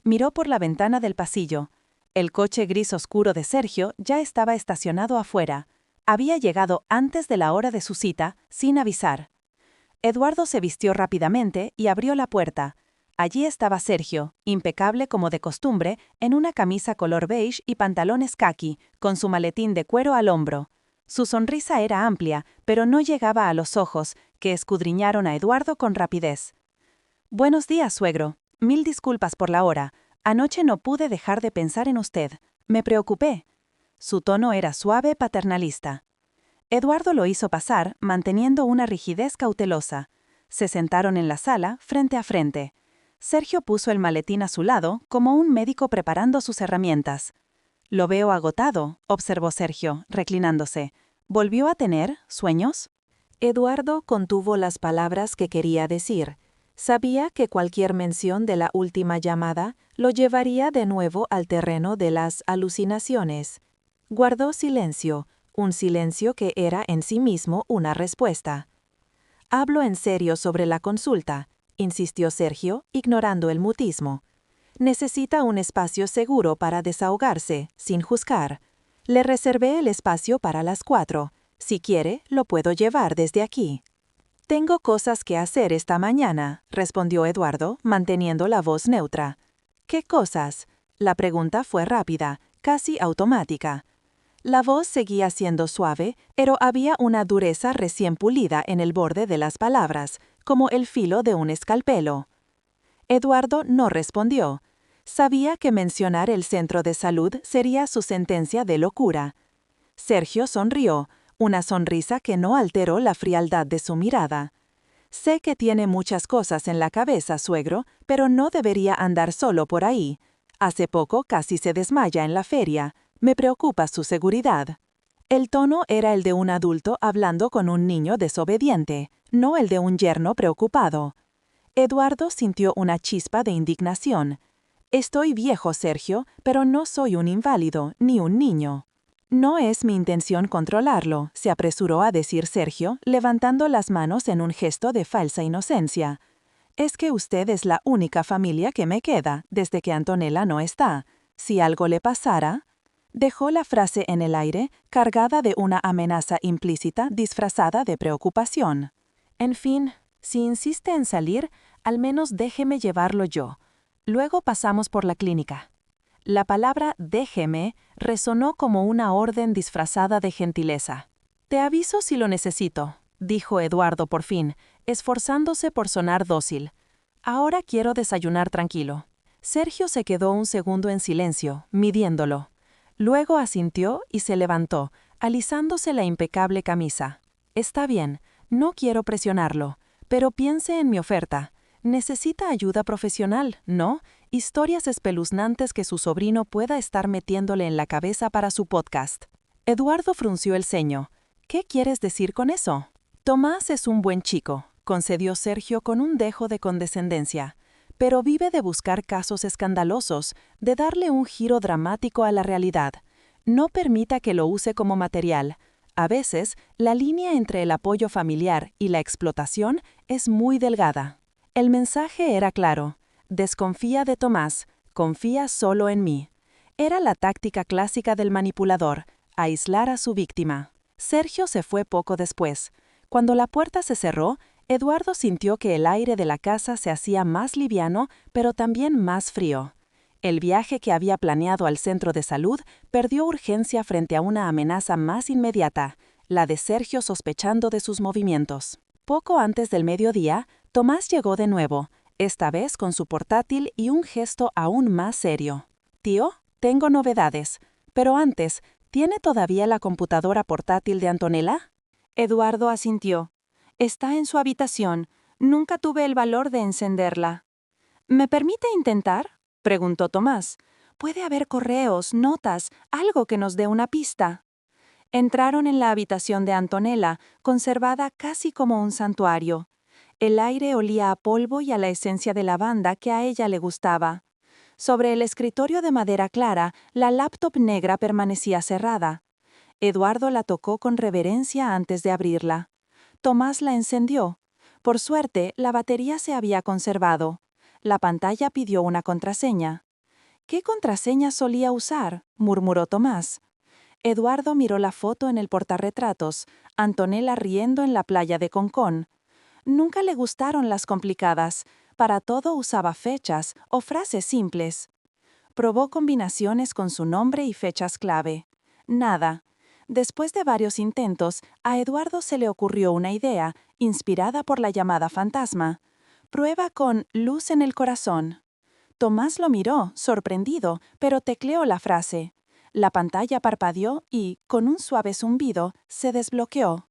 Speaker 1: Miró por la ventana del pasillo. El coche gris oscuro de Sergio ya estaba estacionado afuera. Había llegado antes de la hora de su cita, sin avisar. Eduardo se vistió rápidamente y abrió la puerta. Allí estaba Sergio, impecable como de costumbre, en una camisa color beige y pantalones caqui, con su maletín de cuero al hombro. Su sonrisa era amplia, pero no llegaba a los ojos, que escudriñaron a Eduardo con rapidez. «Buenos días, suegro.
Speaker 2: Mil disculpas por la hora. Anoche no pude dejar de pensar en usted. Me preocupé. Su tono era suave, paternalista. Eduardo lo hizo pasar, manteniendo una rigidez cautelosa. Se sentaron en la sala, frente a frente. Sergio puso el maletín a su lado, como un médico preparando sus herramientas. «Lo veo agotado», observó Sergio, reclinándose. «¿Volvió a tener sueños?» Eduardo contuvo las palabras que quería decir. Sabía que cualquier mención de la última llamada lo llevaría de nuevo al terreno de las alucinaciones. Guardó silencio, un silencio que era en sí mismo una respuesta. «Hablo en serio sobre la consulta», insistió Sergio, ignorando el mutismo. «Necesita un espacio seguro para desahogarse, sin juzgar. Le reservé el espacio para las 4. Si quiere, lo puedo llevar desde aquí». «Tengo cosas que hacer esta mañana», respondió Eduardo, manteniendo la voz neutra. «¿Qué cosas?». La pregunta fue rápida, casi automática. La voz seguía siendo suave, pero había una dureza recién pulida en el borde de las palabras, como el filo de un escalpelo. Eduardo no respondió. Sabía que mencionar el centro de salud sería su sentencia de locura. Sergio sonrió, una sonrisa que no alteró la frialdad de su mirada. «Sé que tiene muchas cosas en la cabeza, suegro, pero no debería andar solo por ahí. Hace poco casi se desmaya en la feria. Me preocupa su seguridad». El tono era el de un adulto hablando con un niño desobediente, no el de un yerno preocupado. Eduardo sintió una chispa de indignación. «Estoy viejo, Sergio, pero no soy un inválido, ni un niño». «No es mi intención controlarlo», se apresuró a decir Sergio, levantando las manos en un gesto de falsa inocencia. «Es que usted es la única familia que me queda, desde que Antonella no está. Si algo le pasara...». Dejó la frase en el aire, cargada de una amenaza implícita disfrazada de preocupación. «En fin, si insiste en salir, al menos déjeme llevarlo yo. Luego pasamos por la clínica». La palabra «déjeme» resonó como una orden disfrazada de gentileza. «Te aviso si lo necesito», dijo Eduardo por fin, esforzándose por sonar dócil. «Ahora quiero desayunar tranquilo». Sergio se quedó un segundo en silencio, midiéndolo. Luego asintió y se levantó, alisándose la impecable camisa. «Está bien, no quiero presionarlo, pero piense en mi oferta. Necesita ayuda profesional, ¿no? Historias espeluznantes que su sobrino pueda estar metiéndole en la cabeza para su podcast». Eduardo frunció el ceño. «¿Qué quieres decir con eso?» «Tomás es un buen chico», concedió Sergio con un dejo de condescendencia, «pero vive de buscar casos escandalosos, de darle un giro dramático a la realidad. No permita que lo use como material. A veces, la línea entre el apoyo familiar y la explotación es muy delgada». El mensaje era claro. Desconfía de Tomás, confía solo en mí. Era la táctica clásica del manipulador, aislar a su víctima. Sergio se fue poco después. Cuando la puerta se cerró, Eduardo sintió que el aire de la casa se hacía más liviano, pero también más frío. El viaje que había planeado al centro de salud perdió urgencia frente a una amenaza más inmediata, la de Sergio sospechando de sus movimientos. Poco antes del mediodía, Tomás llegó de nuevo, esta vez con su portátil y un gesto aún más serio. «Tío, tengo novedades. Pero antes, ¿tiene todavía la computadora portátil de Antonella?» Eduardo asintió. «Está en su habitación. Nunca tuve el valor de encenderla». «¿Me permite intentar?», preguntó Tomás. «Puede haber correos, notas, algo que nos dé una pista». Entraron en la habitación de Antonella, conservada casi como un santuario. El aire olía a polvo y a la esencia de lavanda que a ella le gustaba. Sobre el escritorio de madera clara, la laptop negra permanecía cerrada. Eduardo la tocó con reverencia antes de abrirla. Tomás la encendió. Por suerte, la batería se había conservado. La pantalla pidió una contraseña. «¿Qué contraseña solía usar?», murmuró Tomás. Eduardo miró la foto en el portarretratos, Antonella riendo en la playa de Concón. Nunca le gustaron las complicadas. Para todo usaba fechas o frases simples. Probó combinaciones con su nombre y fechas clave. Nada. Después de varios intentos, a Eduardo se le ocurrió una idea, inspirada por la llamada fantasma. Prueba con luz en el corazón.
Speaker 3: Tomás lo miró, sorprendido, pero tecleó la frase. La pantalla parpadeó y, con un suave zumbido, se desbloqueó.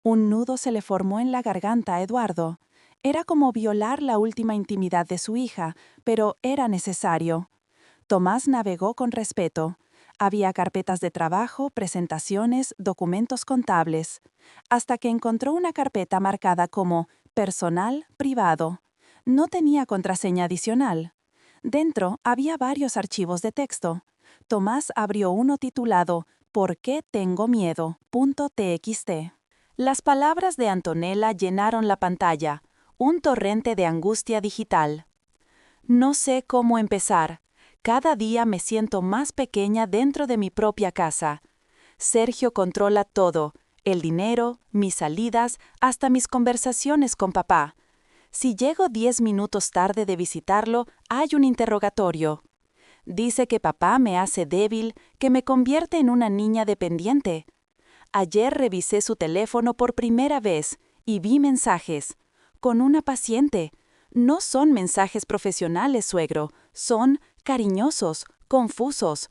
Speaker 3: Un nudo se le formó en la garganta a Eduardo. Era como violar la última intimidad de su hija, pero era necesario. Tomás navegó con respeto. Había carpetas de trabajo, presentaciones, documentos contables, hasta que encontró una carpeta marcada como personal privado. No tenía contraseña adicional. Dentro había varios archivos de texto. Tomás abrió uno titulado ¿Por qué tengo miedo? .txt.
Speaker 1: Las palabras de Antonella llenaron la pantalla, un torrente de angustia digital. No sé cómo empezar. Cada día me siento más pequeña dentro de mi propia casa. Sergio controla todo, el dinero, mis salidas, hasta mis conversaciones con papá. Si llego 10 minutos tarde de visitarlo, hay un interrogatorio. Dice que papá me hace débil, que me convierte en una niña dependiente. Ayer revisé su teléfono por primera vez y vi mensajes. Con una paciente. No son mensajes profesionales, suegro, son cariñosos, confusos.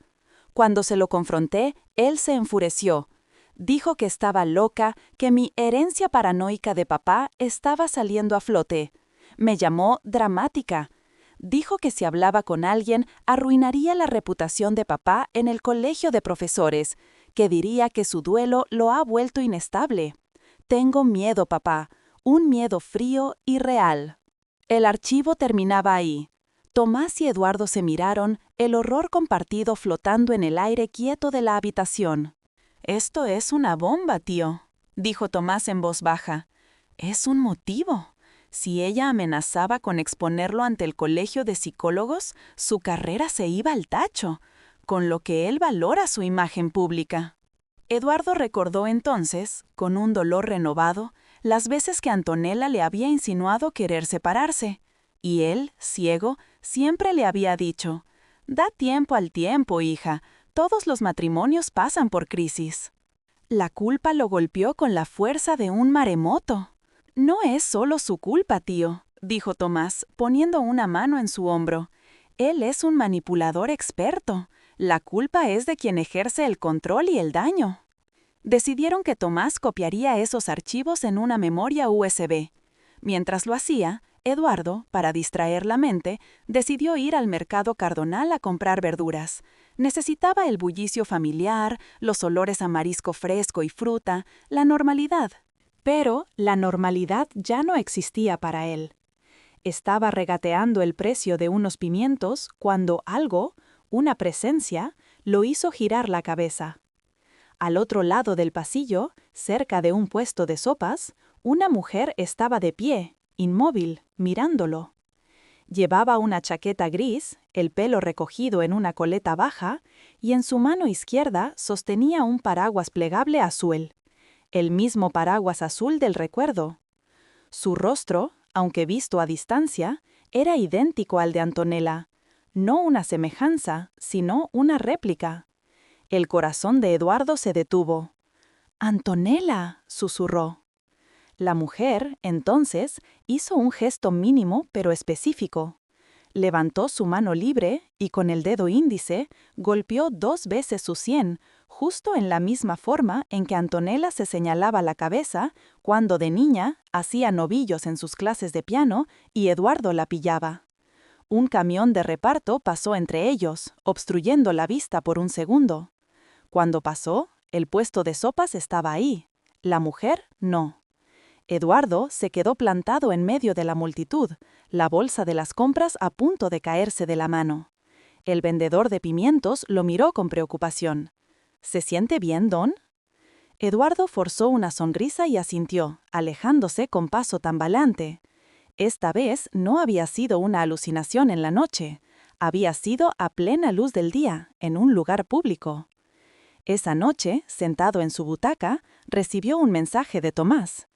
Speaker 1: Cuando se lo confronté, él se enfureció. Dijo que estaba loca, que mi herencia paranoica de papá estaba saliendo a flote. Me llamó dramática. Dijo que si hablaba con alguien, arruinaría la reputación de papá en el colegio de profesores, que diría que su duelo lo ha vuelto inestable. Tengo miedo, papá, un miedo frío y real. El archivo terminaba ahí. Tomás y Eduardo se miraron, el horror compartido flotando en el aire quieto de la habitación. «Esto es una bomba, tío», dijo Tomás en voz baja. «Es un motivo. Si ella amenazaba con exponerlo ante el colegio de psicólogos, su carrera se iba al tacho, con lo que él valora su imagen pública». Eduardo recordó entonces, con un dolor renovado, las veces que Antonella le había insinuado querer separarse, y él, ciego, siempre le había dicho: «Da tiempo al tiempo, hija, todos los matrimonios pasan por crisis». La culpa lo golpeó con la fuerza de un maremoto. «No es solo su culpa, tío», dijo Tomás, poniendo una mano en su hombro. «Él es un manipulador experto. La culpa es de quien ejerce el control y el daño». Decidieron que Tomás copiaría esos archivos en una memoria USB. Mientras lo hacía, Eduardo, para distraer la mente, decidió ir al mercado Cardonal a comprar verduras. Necesitaba el bullicio familiar, los olores a marisco fresco y fruta, la normalidad. Pero la normalidad ya no existía para él. Estaba regateando el precio de unos pimientos cuando algo, una presencia, lo hizo girar la cabeza. Al otro lado del pasillo, cerca de un puesto de sopas, una mujer estaba de pie, inmóvil, mirándolo. Llevaba una chaqueta gris, el pelo recogido en una coleta baja, y en su mano izquierda sostenía un paraguas plegable azul, el mismo paraguas azul del recuerdo. Su rostro, aunque visto a distancia, era idéntico al de Antonella, no una semejanza, sino una réplica. El corazón de Eduardo se detuvo. «Antonella», susurró. La mujer, entonces, hizo un gesto mínimo pero específico. Levantó su mano libre y con el dedo índice golpeó 2 veces su sien, justo en la misma forma en que Antonella se señalaba la cabeza cuando de niña hacía novillos en sus clases de piano y Eduardo la pillaba. Un camión de reparto pasó entre ellos, obstruyendo la vista por un segundo. Cuando pasó, el puesto de sopas estaba ahí, la mujer no. Eduardo se quedó plantado en medio de la multitud, la bolsa de las compras a punto de caerse de la mano. El vendedor de pimientos lo miró con preocupación. «¿Se siente bien, don?» Eduardo forzó una sonrisa y asintió, alejándose con paso tambaleante. Esta vez no había sido una alucinación en la noche, había sido a plena luz del día, en un lugar público. Esa noche, sentado en su butaca, recibió un mensaje de Tomás.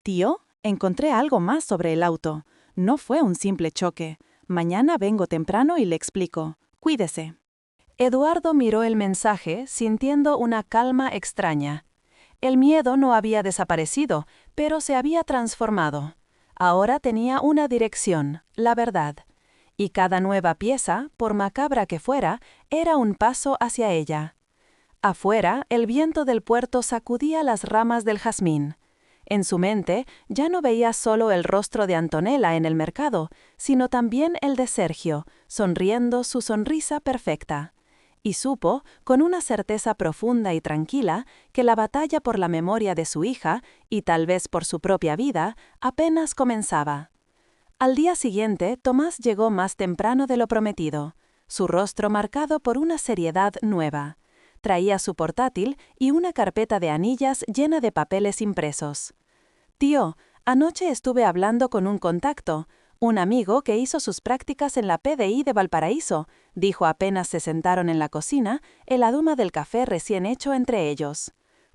Speaker 1: «Tío, encontré algo más sobre el auto. No fue un simple choque. Mañana vengo temprano y le explico. Cuídese». Eduardo miró el mensaje sintiendo una calma extraña. El miedo no había desaparecido, pero se había transformado. Ahora tenía una dirección, la verdad.
Speaker 2: Y cada nueva pieza, por macabra que fuera, era un paso hacia ella. Afuera, el viento del puerto sacudía las ramas del jazmín. En su mente ya no veía solo el rostro de Antonella en el mercado, sino también el de Sergio, sonriendo su sonrisa perfecta. Y supo, con una certeza profunda y tranquila, que la batalla por la memoria de su hija, y tal vez por su propia vida, apenas comenzaba. Al día siguiente, Tomás llegó más temprano de lo prometido, su rostro marcado por una seriedad nueva. Traía su portátil y una carpeta de anillas llena de papeles impresos. «Tío, anoche estuve hablando con un contacto, un amigo que hizo sus prácticas en la PDI de Valparaíso», dijo apenas se sentaron en la cocina, el aroma del café recién hecho entre ellos.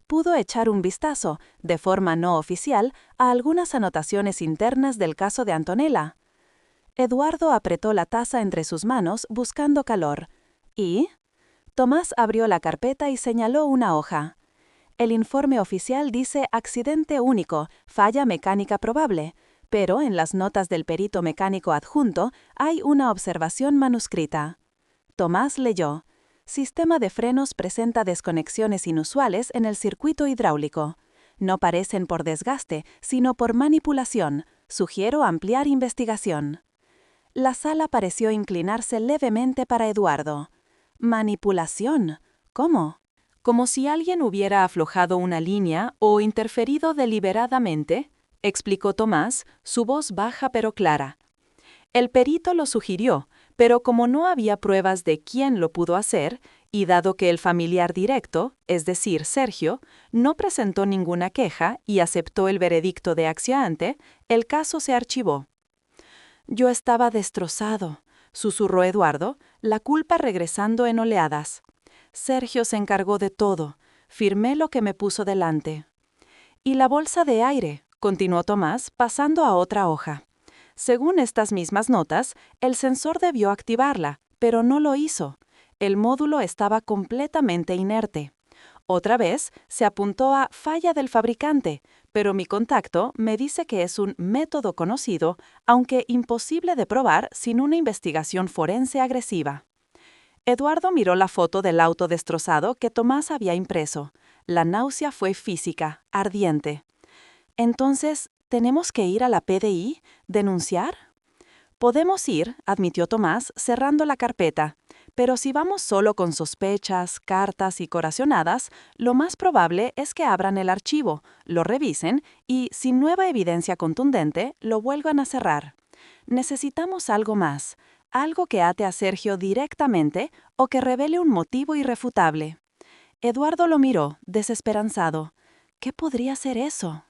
Speaker 2: Pudo echar un vistazo, de forma no oficial, a algunas anotaciones internas del caso de Antonella. Eduardo apretó la taza entre sus manos, buscando calor. ¿Y? Tomás abrió la carpeta y señaló una hoja. El informe oficial dice accidente único, falla mecánica probable, pero en las notas del perito mecánico adjunto hay una observación manuscrita. Tomás leyó. Sistema de frenos presenta desconexiones inusuales en el circuito hidráulico. No parecen por desgaste, sino por manipulación. Sugiero ampliar investigación. La sala pareció inclinarse levemente para Eduardo. ¿Manipulación? ¿Cómo?
Speaker 1: Como si alguien hubiera aflojado una línea o interferido deliberadamente, explicó Tomás, su voz baja pero clara. El perito lo sugirió, pero como no había pruebas de quién lo pudo hacer, y dado que el familiar directo, es decir, Sergio, no presentó ninguna queja y aceptó el veredicto de accionante, el caso se archivó. «Yo estaba destrozado», susurró Eduardo, la culpa regresando en oleadas. «Sergio se encargó de todo. Firmé lo que me puso delante». «Y la bolsa de aire», continuó Tomás, pasando a otra hoja. «Según estas mismas notas, el sensor debió activarla, pero no lo hizo. El módulo estaba completamente inerte. Otra vez, se apuntó a falla del fabricante, pero mi contacto me dice que es un método conocido, aunque imposible de probar sin una investigación forense agresiva». Eduardo miró la foto del auto destrozado que Tomás había impreso. La náusea fue física, ardiente. «Entonces, ¿tenemos que ir a la PDI? ¿Denunciar?» «Podemos ir», admitió Tomás, cerrando la carpeta. «Pero si vamos solo con sospechas, cartas y corazonadas, lo más probable es que abran el archivo, lo revisen y, sin nueva evidencia contundente, lo vuelvan a cerrar. Necesitamos algo más, algo que ate a Sergio directamente o que revele un motivo irrefutable». Eduardo lo miró, desesperanzado. ¿Qué podría ser eso?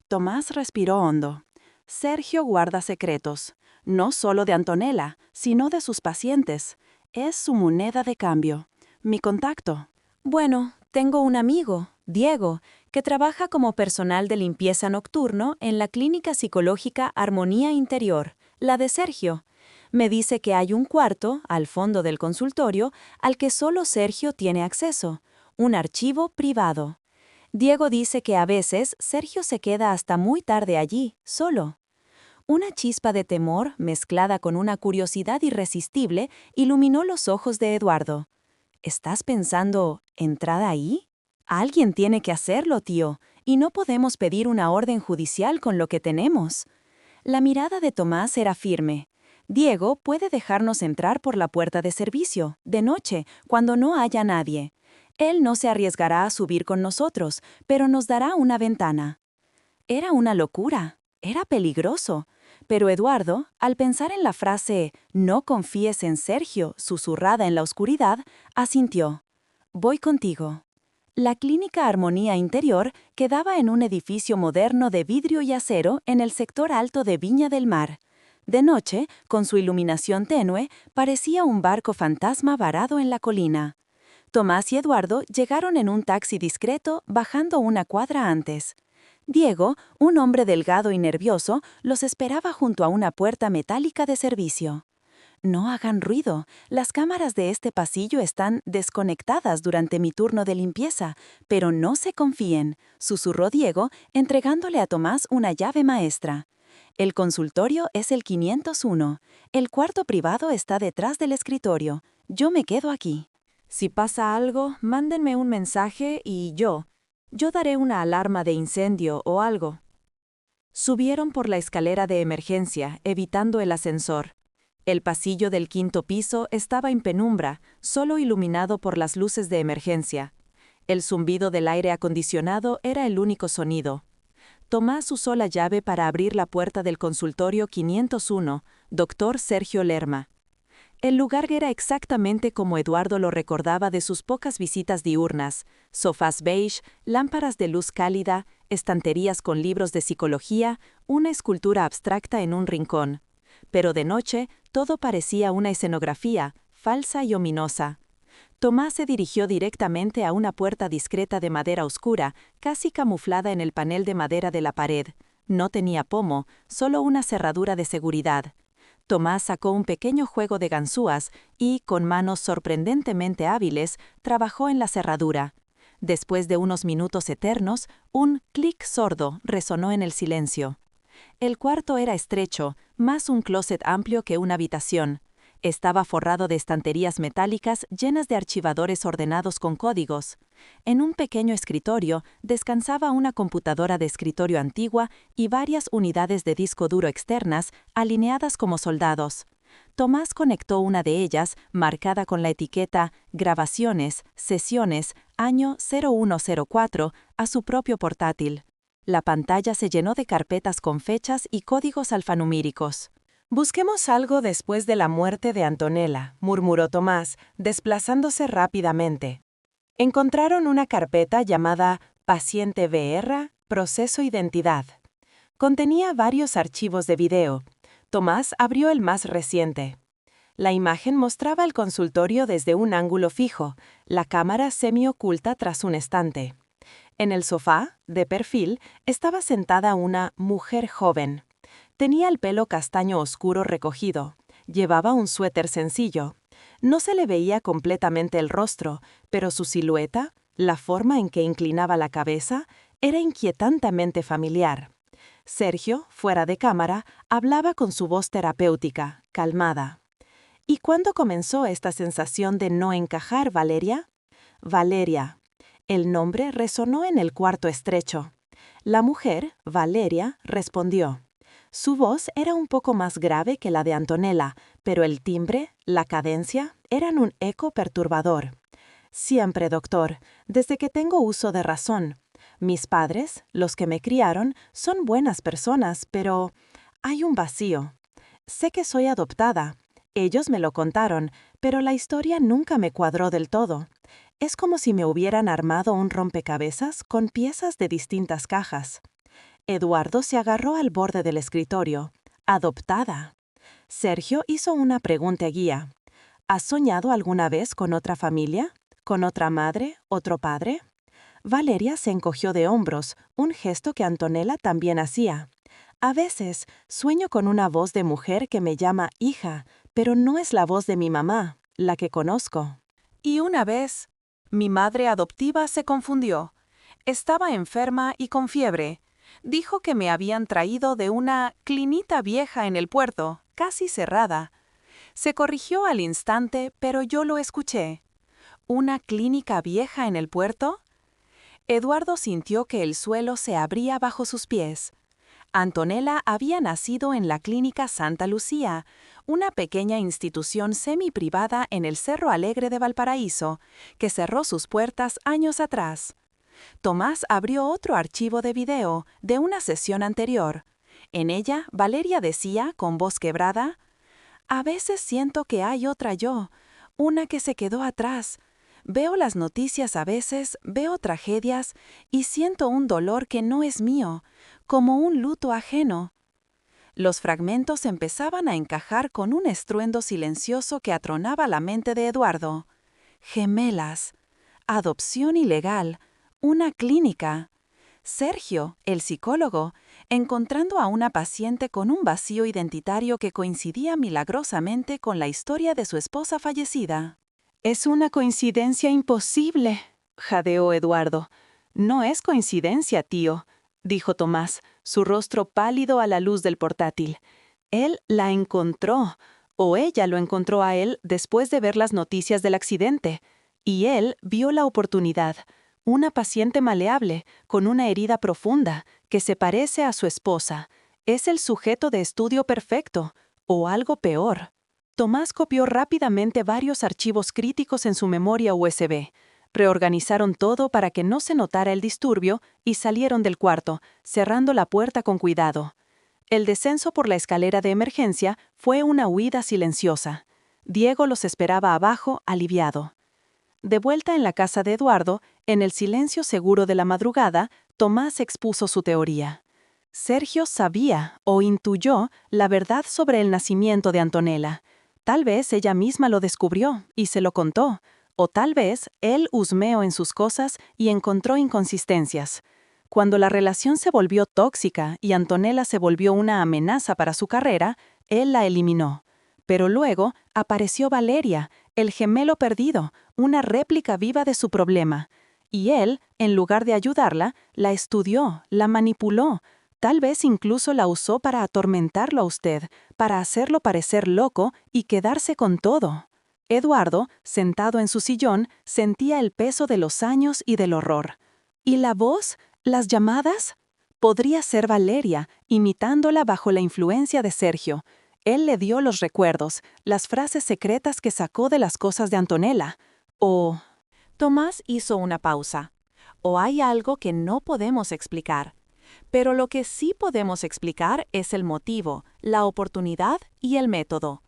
Speaker 1: Tomás respiró hondo. Sergio guarda secretos, no solo de Antonella, sino de sus pacientes. Es su moneda de cambio, mi contacto.
Speaker 2: Bueno, tengo un amigo, Diego, que trabaja como personal de limpieza nocturno en la clínica psicológica Armonía Interior, la de Sergio. Me dice que hay un cuarto, al fondo del consultorio, al que solo Sergio tiene acceso, un archivo privado. Diego dice que a veces Sergio se queda hasta muy tarde allí, solo. Una chispa de temor, mezclada con una curiosidad irresistible, iluminó los ojos de Eduardo. ¿Estás pensando, entrada ahí? Alguien tiene que hacerlo, tío, y no podemos pedir una orden judicial con lo que tenemos. La mirada de Tomás era firme. Diego puede dejarnos entrar por la puerta de servicio, de noche, cuando no haya nadie. Él no se arriesgará a subir con nosotros, pero nos dará una ventana. Era una locura, era peligroso, pero Eduardo, al pensar en la frase «no confíes en Sergio» susurrada en la oscuridad, asintió. «Voy contigo». La clínica Armonía Interior quedaba en un edificio moderno de vidrio y acero en el sector alto de Viña del Mar. De noche, con su iluminación tenue, parecía un barco fantasma varado en la colina. Tomás y Eduardo llegaron en un taxi discreto, bajando una cuadra antes. Diego, un hombre delgado y nervioso, los esperaba junto a una puerta metálica de servicio. «No hagan ruido, las cámaras de este pasillo están desconectadas durante mi turno de limpieza, pero no se confíen», susurró Diego, entregándole a Tomás una llave maestra. El consultorio es el 501. El cuarto privado está detrás del escritorio. Yo me quedo aquí. Si pasa algo, mándenme un mensaje y yo daré una alarma de incendio o algo. Subieron por la escalera de emergencia, evitando el ascensor. El pasillo del quinto piso estaba en penumbra, solo iluminado por las luces de emergencia. El zumbido del aire acondicionado era el único sonido. Tomás usó la llave para abrir la puerta del consultorio 501, Dr. Sergio Lerma. El lugar era exactamente como Eduardo lo recordaba de sus pocas visitas diurnas: sofás beige, lámparas de luz cálida, estanterías con libros de psicología, una escultura abstracta en un rincón. Pero de noche, todo parecía una escenografía, falsa y ominosa. Tomás se dirigió directamente a una puerta discreta de madera oscura, casi camuflada en el panel de madera de la pared. No tenía pomo, solo una cerradura de seguridad. Tomás sacó un pequeño juego de ganzúas y, con manos sorprendentemente hábiles, trabajó en la cerradura. Después de unos minutos eternos, un clic sordo resonó en el silencio. El cuarto era estrecho, más un closet amplio que una habitación. Estaba forrado de estanterías metálicas llenas de archivadores ordenados con códigos. En un pequeño escritorio descansaba una computadora de escritorio antigua y varias unidades de disco duro externas alineadas como soldados. Tomás conectó una de ellas, marcada con la etiqueta Grabaciones, Sesiones, año 0104, a su propio portátil. La pantalla se llenó de carpetas con fechas y códigos alfanumíricos.
Speaker 1: Busquemos algo después de la muerte de Antonella, murmuró Tomás, desplazándose rápidamente. Encontraron una carpeta llamada Paciente VR, Proceso Identidad. Contenía varios archivos de video. Tomás abrió el más reciente. La imagen mostraba el consultorio desde un ángulo fijo, la cámara semioculta tras un estante. En el sofá, de perfil, estaba sentada una mujer joven. Tenía el pelo castaño oscuro recogido. Llevaba un suéter sencillo. No se le veía completamente el rostro, pero su silueta, la forma en que inclinaba la cabeza, era inquietantemente familiar. Sergio, fuera de cámara, hablaba con su voz terapéutica, calmada. ¿Y cuándo comenzó esta sensación de no encajar, Valeria? Valeria. El nombre resonó en el cuarto estrecho. La mujer, Valeria, respondió. Su voz era un poco más grave que la de Antonella, pero el timbre, la cadencia, eran un eco perturbador. Siempre, doctor, desde que tengo uso de razón. Mis padres, los que me criaron, son buenas personas, pero hay un vacío. Sé que soy adoptada. Ellos me lo contaron, pero la historia nunca me cuadró del todo. Es como si me hubieran armado un rompecabezas con piezas de distintas cajas. Eduardo se agarró al borde del escritorio. Adoptada. Sergio hizo una pregunta guía. ¿Has soñado alguna vez con otra familia? ¿Con otra madre? ¿Otro padre? Valeria se encogió de hombros, un gesto que Antonella también hacía. A veces sueño con una voz de mujer que me llama hija, pero no es la voz de mi mamá, la que conozco.
Speaker 2: Y una vez, mi madre adoptiva se confundió. Estaba enferma y con fiebre. Dijo que me habían traído de una clinita vieja en el puerto, casi cerrada. Se corrigió al instante, pero yo lo escuché. ¿Una clínica vieja en el puerto? Eduardo sintió que el suelo se abría bajo sus pies. Antonella había nacido en la Clínica Santa Lucía, una pequeña institución semi-privada en el Cerro Alegre de Valparaíso, que cerró sus puertas años atrás. Tomás abrió otro archivo de video de una sesión anterior. En ella, Valeria decía, con voz quebrada, «A veces siento que hay otra yo, una que se quedó atrás. Veo las noticias a veces, veo tragedias y siento un dolor que no es mío, como un luto ajeno». Los fragmentos empezaban a encajar con un estruendo silencioso que atronaba la mente de Eduardo. Gemelas. Adopción ilegal. Una clínica. Sergio, el psicólogo, encontrando a una paciente con un vacío identitario que coincidía milagrosamente con la historia de su esposa fallecida.
Speaker 1: «Es una coincidencia imposible», jadeó Eduardo. «No es coincidencia, tío.
Speaker 2: dijo Tomás, su rostro pálido a la luz del portátil. Él la encontró, o ella lo encontró a él después de ver las noticias del accidente. Y él vio la oportunidad, una paciente maleable, con una herida profunda, que se parece a su esposa. Es el sujeto de estudio perfecto, o algo peor. Tomás copió rápidamente varios archivos críticos en su memoria USB. Reorganizaron todo para que no se notara el disturbio y salieron del cuarto, cerrando la puerta con cuidado. El descenso por la escalera de emergencia fue una huida silenciosa. Diego los esperaba abajo, aliviado. De vuelta en la casa de Eduardo, en el silencio seguro de la madrugada, Tomás expuso su teoría. Sergio sabía o intuyó la verdad sobre el nacimiento de Antonella. Tal vez ella misma lo descubrió y se lo contó, o tal vez él husmeó en sus cosas y encontró inconsistencias. Cuando la relación se volvió tóxica y Antonella se volvió una amenaza para su carrera, él la eliminó. Pero luego apareció Valeria, el gemelo perdido, una réplica viva de su problema. Y él, en lugar de ayudarla, la estudió, la manipuló, tal vez incluso la usó para atormentarlo a usted, para hacerlo parecer loco y quedarse con todo. Eduardo, sentado en su sillón, sentía el peso de los años y del horror. ¿Y la voz? ¿Las llamadas? Podría ser Valeria, imitándola bajo la influencia de Sergio. Él le dio los recuerdos, las frases secretas que sacó de las cosas de Antonella. O...
Speaker 1: Tomás hizo una pausa. O hay algo que no podemos explicar. Pero lo que sí podemos explicar es el motivo, la oportunidad y el método.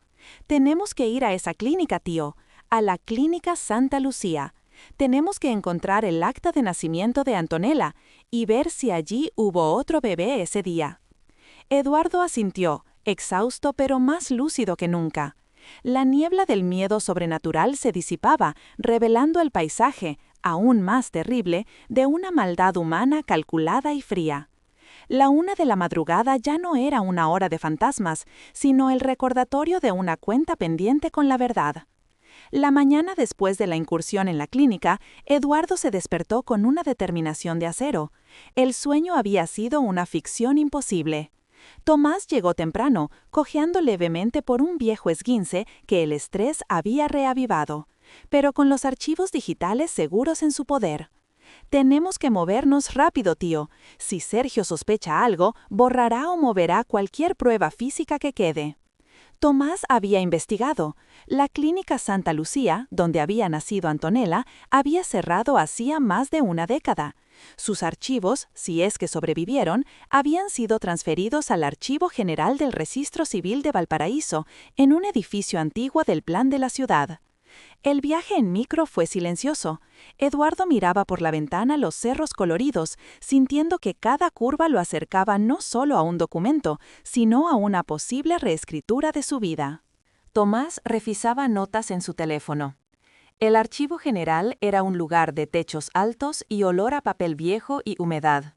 Speaker 1: Tenemos que ir a esa clínica, tío, a la Clínica Santa Lucía. Tenemos que encontrar el acta de nacimiento de Antonella y ver si allí hubo otro bebé ese día. Eduardo asintió, exhausto pero más lúcido que nunca. La niebla del miedo sobrenatural se disipaba, revelando el paisaje, aún más terrible, de una maldad humana calculada y fría. La 1 de la madrugada ya no era una hora de fantasmas, sino el recordatorio de una cuenta pendiente con la verdad. La mañana después de la incursión en la clínica, Eduardo se despertó con una determinación de acero. El sueño había sido una ficción imposible. Tomás llegó temprano, cojeando levemente por un viejo esguince que el estrés había reavivado, pero con los archivos digitales seguros en su poder. Tenemos que movernos rápido, tío. Si Sergio sospecha algo, borrará o moverá cualquier prueba física que quede. Tomás había investigado. La Clínica Santa Lucía, donde había nacido Antonella, había cerrado hacía más de una década. Sus archivos, si es que sobrevivieron, habían sido transferidos al Archivo General del Registro Civil de Valparaíso, en un edificio antiguo del plan de la ciudad. El viaje en micro fue silencioso. Eduardo miraba por la ventana los cerros coloridos, sintiendo que cada curva lo acercaba no solo a un documento, sino a una posible reescritura de su vida.
Speaker 2: Tomás revisaba notas en su teléfono. El archivo general era un lugar de techos altos y olor a papel viejo y humedad.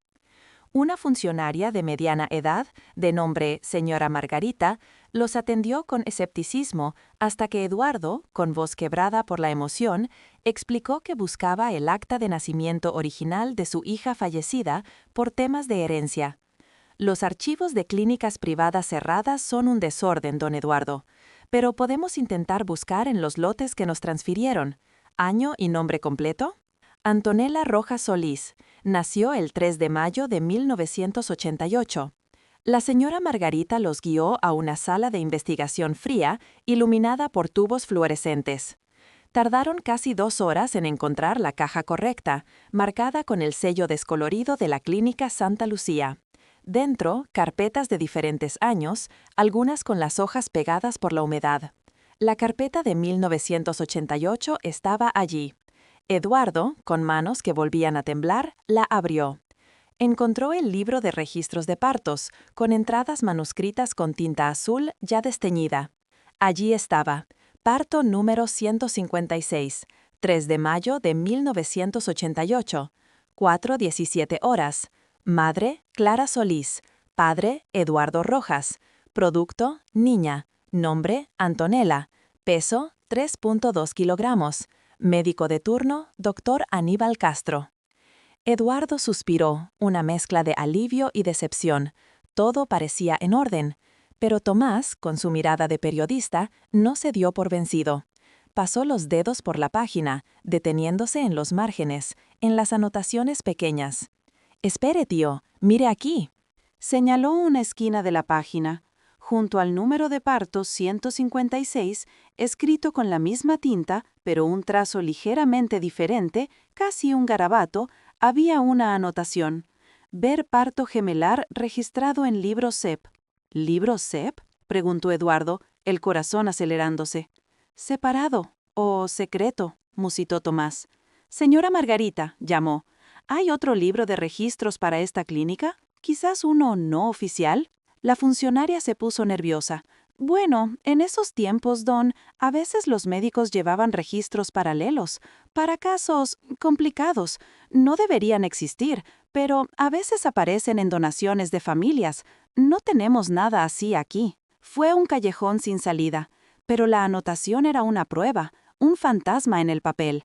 Speaker 2: Una funcionaria de mediana edad, de nombre señora Margarita, los atendió con escepticismo hasta que Eduardo, con voz quebrada por la emoción, explicó que buscaba el acta de nacimiento original de su hija fallecida por temas de herencia. Los archivos de clínicas privadas cerradas son un desorden, don Eduardo, pero podemos intentar buscar en los lotes que nos transfirieron. ¿Año y nombre completo? Antonella Rojas Solís. Nació el 3 de mayo de 1988. La señora Margarita los guió a una sala de investigación fría, iluminada por tubos fluorescentes. Tardaron casi 2 horas en encontrar la caja correcta, marcada con el sello descolorido de la Clínica Santa Lucía. Dentro, carpetas de diferentes años, algunas con las hojas pegadas por la humedad. La carpeta de 1988 estaba allí. Eduardo, con manos que volvían a temblar, la abrió. Encontró el libro de registros de partos, con entradas manuscritas con tinta azul ya desteñida. Allí estaba, parto número 156, 3 de mayo de 1988, 4:17 horas. Madre, Clara Solís. Padre, Eduardo Rojas. Producto, niña. Nombre, Antonella. Peso, 3.2 kilogramos. Médico de turno, Dr. Aníbal Castro.
Speaker 1: Eduardo suspiró, una mezcla de alivio y decepción. Todo parecía en orden, pero Tomás, con su mirada de periodista, no se dio por vencido. Pasó los dedos por la página, deteniéndose en los márgenes, en las anotaciones pequeñas. «Espere, tío, mire aquí».
Speaker 2: Señaló una esquina de la página. Junto al número de parto 156, escrito con la misma tinta, pero un trazo ligeramente diferente, casi un garabato, había una anotación. Ver parto gemelar registrado en libro SEP. ¿Libro SEP?, preguntó Eduardo, el corazón acelerándose. Separado o secreto, musitó Tomás. Señora Margarita, llamó. ¿Hay otro libro de registros para esta clínica? ¿Quizás uno no oficial? La funcionaria se puso nerviosa. Bueno, en esos tiempos, Don, a veces los médicos llevaban registros paralelos, para casos complicados. No deberían existir, pero a veces aparecen en donaciones de familias. No tenemos nada así aquí. Fue un callejón sin salida, pero la anotación era una prueba, un fantasma en el papel.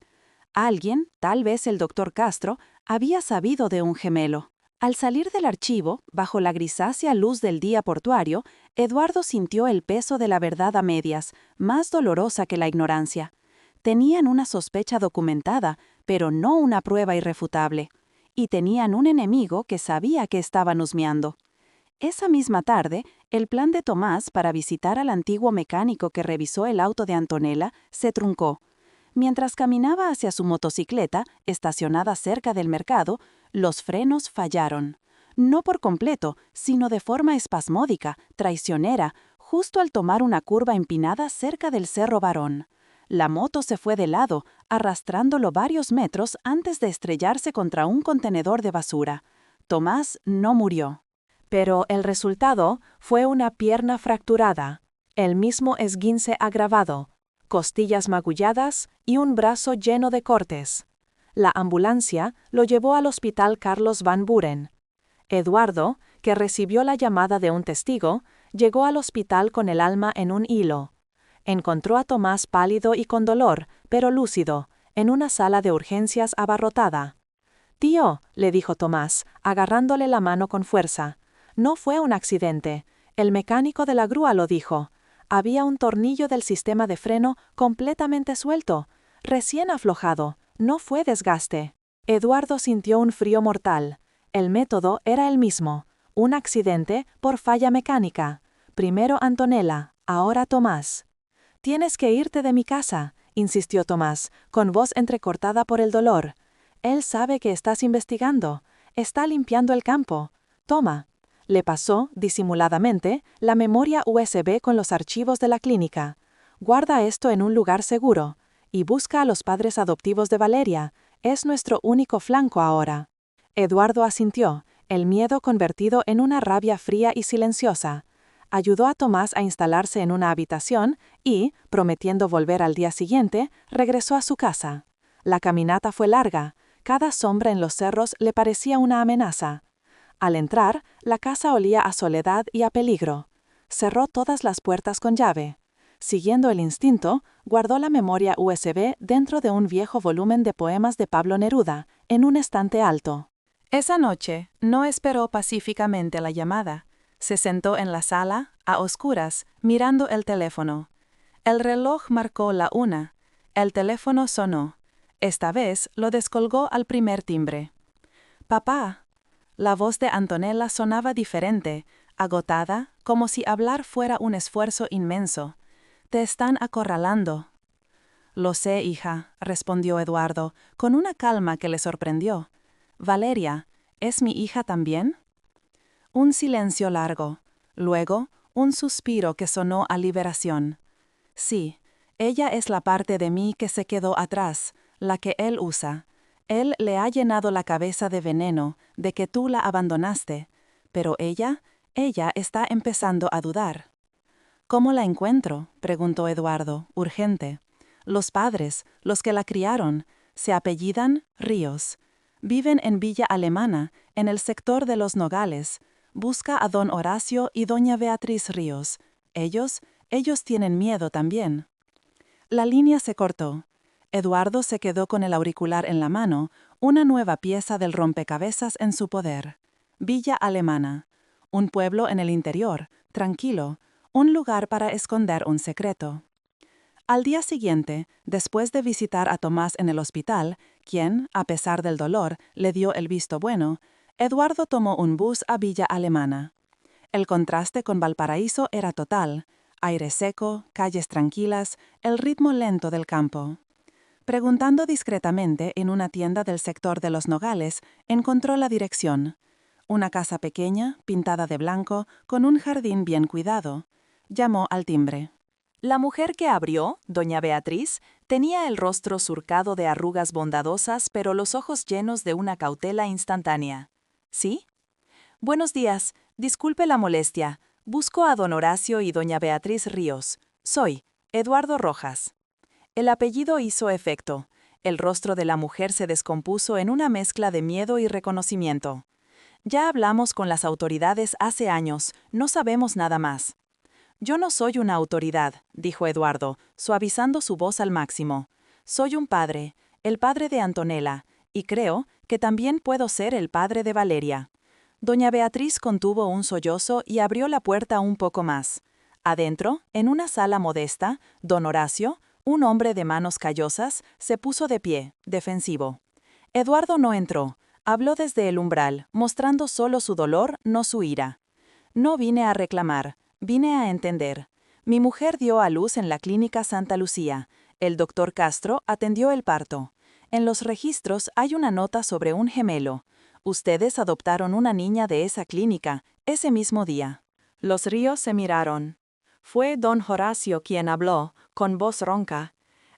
Speaker 2: Alguien, tal vez el doctor Castro, había sabido de un gemelo. Al salir del archivo, bajo la grisácea luz del día portuario, Eduardo sintió el peso de la verdad a medias, más dolorosa que la ignorancia. Tenían una sospecha documentada, pero no una prueba irrefutable. Y tenían un enemigo que sabía que estaban husmeando. Esa misma tarde, el plan de Tomás para visitar al antiguo mecánico que revisó el auto de Antonella se truncó. Mientras caminaba hacia su motocicleta, estacionada cerca del mercado, los frenos fallaron. No por completo, sino de forma espasmódica, traicionera, justo al tomar una curva empinada cerca del Cerro Barón. La moto se fue de lado, arrastrándolo varios metros antes de estrellarse contra un contenedor de basura. Tomás no murió.
Speaker 1: Pero el resultado fue una pierna fracturada, el mismo esguince agravado, costillas magulladas y un brazo lleno de cortes. La ambulancia lo llevó al hospital Carlos Van Buren. Eduardo, que recibió la llamada de un testigo, llegó al hospital con el alma en un hilo. Encontró a Tomás pálido y con dolor, pero lúcido, en una sala de urgencias abarrotada. «Tío», le dijo Tomás, agarrándole la mano con fuerza, «no fue un accidente. El mecánico de la grúa lo dijo. Había un tornillo del sistema de freno completamente suelto, recién aflojado, no fue desgaste». Eduardo sintió un frío mortal. El método era el mismo, un accidente por falla mecánica. Primero Antonella, ahora Tomás. «Tienes que irte de mi casa», insistió Tomás, con voz entrecortada por el dolor. «Él sabe que estás investigando. Está limpiando el campo. Toma». Le pasó, disimuladamente, la memoria USB con los archivos de la clínica. «Guarda esto en un lugar seguro. Y busca a los padres adoptivos de Valeria. Es nuestro único flanco ahora». Eduardo asintió, el miedo convertido en una rabia fría y silenciosa. Ayudó a Tomás a instalarse en una habitación y, prometiendo volver al día siguiente, regresó a su casa. La caminata fue larga. Cada sombra en los cerros le parecía una amenaza. Al entrar, la casa olía a soledad y a peligro. Cerró todas las puertas con llave. Siguiendo el instinto, guardó la memoria USB dentro de un viejo volumen de poemas de Pablo Neruda, en un estante alto. Esa noche no esperó pacíficamente la llamada. Se sentó en la sala, a oscuras, mirando el teléfono. El reloj marcó la 1. El teléfono sonó. Esta vez lo descolgó al primer timbre. «Papá». La voz de Antonella sonaba diferente, agotada, como si hablar fuera un esfuerzo inmenso. «Te están acorralando». «Lo sé, hija», respondió Eduardo, con una calma que le sorprendió. «Valeria, ¿es mi hija también?». Un silencio largo. Luego, un suspiro que sonó a liberación. «Sí, ella es la parte de mí que se quedó atrás, la que él usa. Él le ha llenado la cabeza de veneno, de que tú la abandonaste. Pero ella está empezando a dudar». «¿Cómo la encuentro?», preguntó Eduardo, urgente. «Los padres, los que la criaron, se apellidan Ríos. Viven en Villa Alemana, en el sector de Los Nogales. Busca a don Horacio y doña Beatriz Ríos. Ellos tienen miedo también». La línea se cortó. Eduardo se quedó con el auricular en la mano,
Speaker 3: Una nueva pieza del rompecabezas en su poder. Villa Alemana. Un pueblo en el interior, tranquilo, un lugar para esconder un secreto. Al día siguiente, después de visitar a Tomás en el hospital, quien, a pesar del dolor, le dio el visto bueno, Eduardo tomó un bus a Villa Alemana. El contraste con Valparaíso era total: aire seco, calles tranquilas, el ritmo lento del campo. Preguntando discretamente en una tienda del sector de Los Nogales, encontró la dirección. Una casa pequeña, pintada de blanco, con un jardín bien cuidado. Llamó al timbre.
Speaker 2: La mujer que abrió, doña Beatriz, tenía el rostro surcado de arrugas bondadosas, pero los ojos llenos de una cautela instantánea. ¿Sí? Buenos días, disculpe la molestia. Busco a don Horacio y doña Beatriz Ríos. Soy Eduardo Rojas. El apellido hizo efecto. El rostro de la mujer se descompuso en una mezcla de miedo y reconocimiento. Ya hablamos con las autoridades hace años, no sabemos nada más. Yo no soy una autoridad, dijo Eduardo, suavizando su voz al máximo. Soy un padre, el padre de Antonella, y creo que también puedo ser el padre de Valeria. Doña Beatriz contuvo un sollozo y abrió la puerta un poco más. Adentro, en una sala modesta, don Horacio, un hombre de manos callosas, se puso de pie, defensivo. Eduardo no entró, habló desde el umbral, mostrando solo su dolor, no su ira. No vine a reclamar. Vine a entender. Mi mujer dio a luz en la clínica Santa Lucía. El doctor Castro atendió el parto. En los registros hay una nota sobre un gemelo. Ustedes adoptaron una niña de esa clínica, ese mismo día. Los Ríos se miraron. Fue don Horacio quien habló, con voz ronca.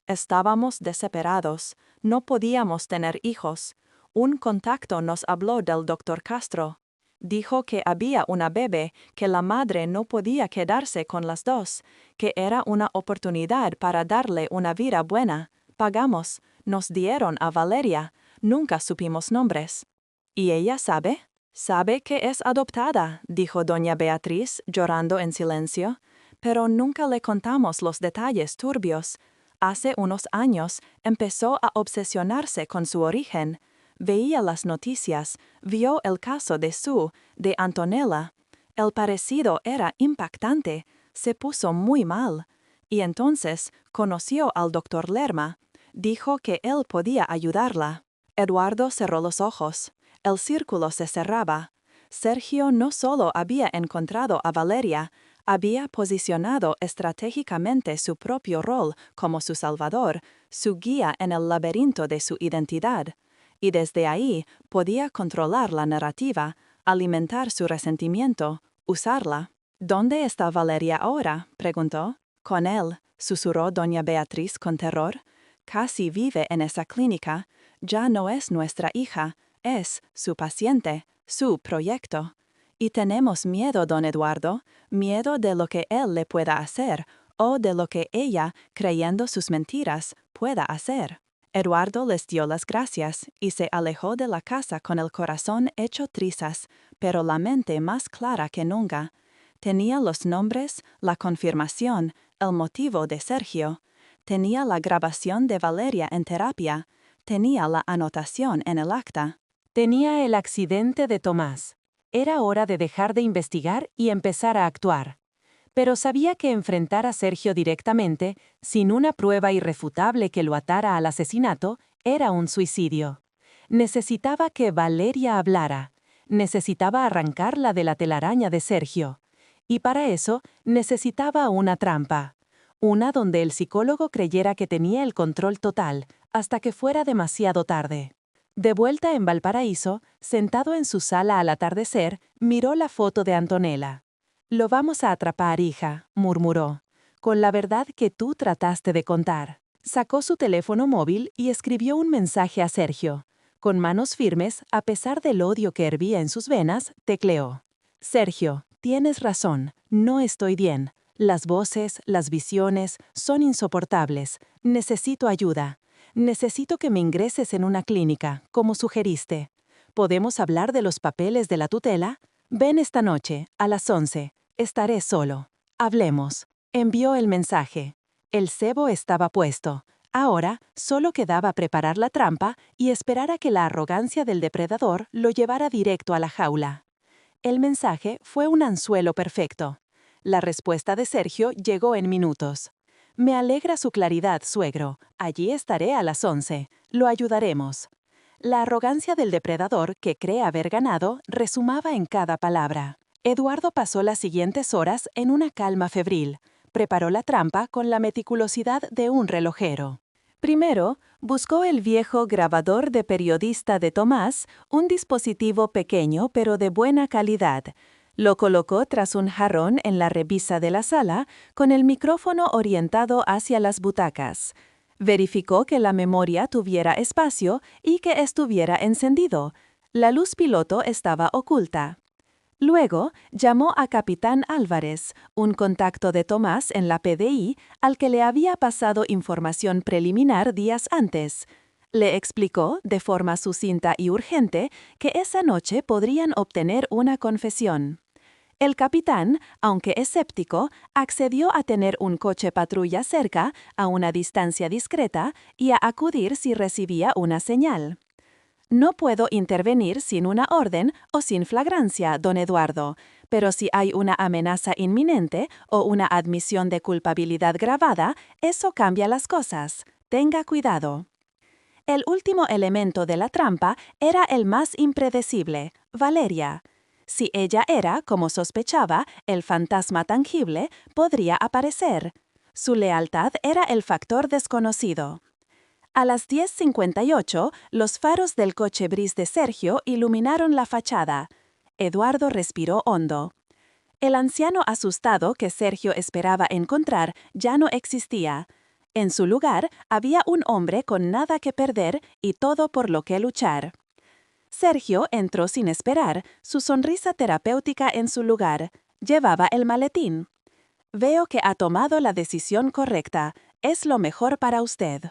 Speaker 2: Estábamos desesperados. No podíamos tener hijos. Un contacto nos habló del doctor Castro. Dijo que había una bebé, que la madre no podía quedarse con las dos, que era una oportunidad para darle una vida buena. Pagamos, nos dieron a Valeria, nunca supimos nombres. ¿Y ella sabe? Sabe que es adoptada, dijo doña Beatriz, llorando en silencio, pero nunca le contamos los detalles turbios. Hace unos años empezó a obsesionarse con su origen. Veía las noticias, vio el caso de Antonella. El parecido era impactante, se puso muy mal. Y entonces conoció al doctor Lerma. Dijo que él podía ayudarla. Eduardo cerró los ojos. El círculo se cerraba. Sergio no solo había encontrado a Valeria, había posicionado estratégicamente su propio rol como su salvador, su guía en el laberinto de su identidad. Y desde ahí podía controlar la narrativa, alimentar su resentimiento, usarla. ¿Dónde está Valeria ahora?, preguntó. Con él, susurró doña Beatriz con terror. Casi vive en esa clínica. Ya no es nuestra hija, es su paciente, su proyecto. Y tenemos miedo, don Eduardo, miedo de lo que él le pueda hacer, o de lo que ella, creyendo sus mentiras, pueda hacer. Eduardo les dio las gracias y se alejó de la casa con el corazón hecho trizas, pero la mente más clara que nunca. Tenía los nombres, la confirmación, el motivo de Sergio. Tenía la grabación de Valeria en terapia. Tenía la anotación en el acta.
Speaker 1: Tenía el accidente de Tomás. Era hora de dejar de investigar y empezar a actuar. Pero sabía que enfrentar a Sergio directamente, sin una prueba irrefutable que lo atara al asesinato, era un suicidio. Necesitaba que Valeria hablara. Necesitaba arrancarla de la telaraña de Sergio. Y para eso necesitaba una trampa. Una donde el psicólogo creyera que tenía el control total, hasta que fuera demasiado tarde. De vuelta en Valparaíso, sentado en su sala al atardecer, miró la foto de Antonella. «Lo vamos a atrapar, hija», murmuró, «con la verdad que tú trataste de contar». Sacó su teléfono móvil y escribió un mensaje a Sergio. Con manos firmes, a pesar del odio que hervía en sus venas, tecleó. «Sergio, tienes razón, no estoy bien. Las voces, las visiones, son insoportables. Necesito ayuda. Necesito que me ingreses en una clínica, como sugeriste. ¿Podemos hablar de los papeles de la tutela? Ven esta noche, a las 11. Estaré solo. Hablemos». Envió el mensaje. El cebo estaba puesto. Ahora solo quedaba preparar la trampa y esperar a que la arrogancia del depredador lo llevara directo a la jaula. El mensaje fue un anzuelo perfecto. La respuesta de Sergio llegó en minutos. Me alegra su claridad, suegro. Allí estaré a las 11. Lo ayudaremos. La arrogancia del depredador, que cree haber ganado, resumaba en cada palabra. Eduardo pasó las siguientes horas en una calma febril. Preparó la trampa con la meticulosidad de un relojero. Primero, buscó el viejo grabador de periodista de Tomás, un dispositivo pequeño pero de buena calidad. Lo colocó tras un jarrón en la repisa de la sala, con el micrófono orientado hacia las butacas. Verificó que la memoria tuviera espacio y que estuviera encendido. La luz piloto estaba oculta. Luego, llamó a Capitán Álvarez, un contacto de Tomás en la PDI, al que le había pasado información preliminar días antes. Le explicó, de forma sucinta y urgente, que esa noche podrían obtener una confesión. El capitán, aunque escéptico, accedió a tener un coche patrulla cerca, a una distancia discreta, y a acudir si recibía una señal. No puedo intervenir sin una orden o sin flagrancia, don Eduardo, pero si hay una amenaza inminente o una admisión de culpabilidad grabada, eso cambia las cosas. Tenga cuidado. El último elemento de la trampa era el más impredecible, Valeria. Si ella era, como sospechaba, el fantasma tangible, podría aparecer. Su lealtad era el factor desconocido. A las 10:58, los faros del coche gris de Sergio iluminaron la fachada. Eduardo respiró hondo. El anciano asustado que Sergio esperaba encontrar ya no existía. En su lugar había un hombre con nada que perder y todo por lo que luchar. Sergio entró sin esperar, su sonrisa terapéutica en su lugar. Llevaba el maletín. Veo que ha tomado la decisión correcta. Es lo mejor para usted.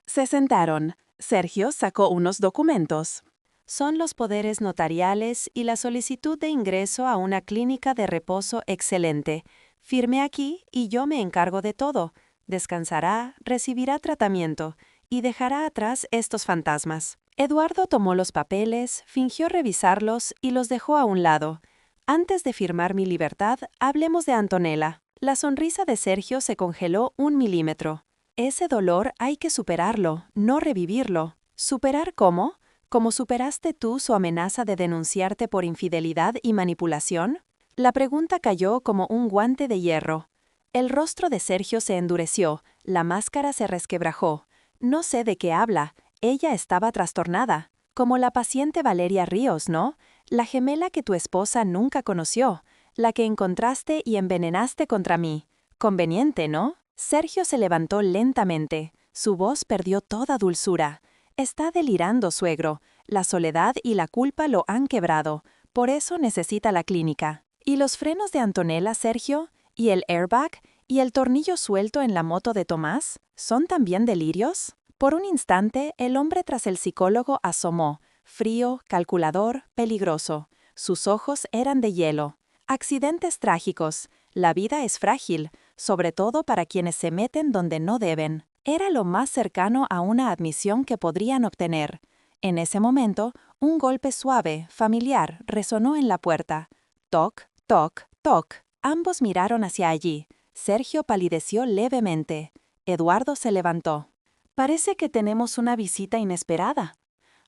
Speaker 1: Se sentaron. Sergio sacó unos documentos.
Speaker 2: Son los poderes notariales y la solicitud de ingreso a una clínica de reposo excelente. Firme aquí y yo me encargo de todo. Descansará, recibirá tratamiento y dejará atrás estos fantasmas. Eduardo tomó los papeles, fingió revisarlos y los dejó a un lado. Antes de firmar mi libertad, hablemos de Antonella. La sonrisa de Sergio se congeló 1 milímetro. Ese dolor hay que superarlo, no revivirlo. ¿Superar cómo? ¿Cómo superaste tú su amenaza de denunciarte por infidelidad y manipulación? La pregunta cayó como un guante de hierro. El rostro de Sergio se endureció, la máscara se resquebrajó. No sé de qué habla, ella estaba trastornada. Como la paciente Valeria Ríos, ¿no? La gemela que tu esposa nunca conoció, la que encontraste y envenenaste contra mí. Conveniente, ¿no? Sergio se levantó lentamente. Su voz perdió toda dulzura. Está delirando, suegro. La soledad y la culpa lo han quebrado. Por eso necesita la clínica. ¿Y los frenos de Antonella, Sergio? ¿Y el airbag? ¿Y el tornillo suelto en la moto de Tomás? ¿Son también delirios? Por un instante, el hombre tras el psicólogo asomó. Frío, calculador, peligroso. Sus ojos eran de hielo. Accidentes trágicos. La vida es frágil, sobre todo para quienes se meten donde no deben. Era lo más cercano a una admisión que podrían obtener. En ese momento, un golpe suave, familiar, resonó en la puerta. Toc, toc, toc. Ambos miraron hacia allí. Sergio palideció levemente. Eduardo se levantó. Parece que tenemos una visita inesperada.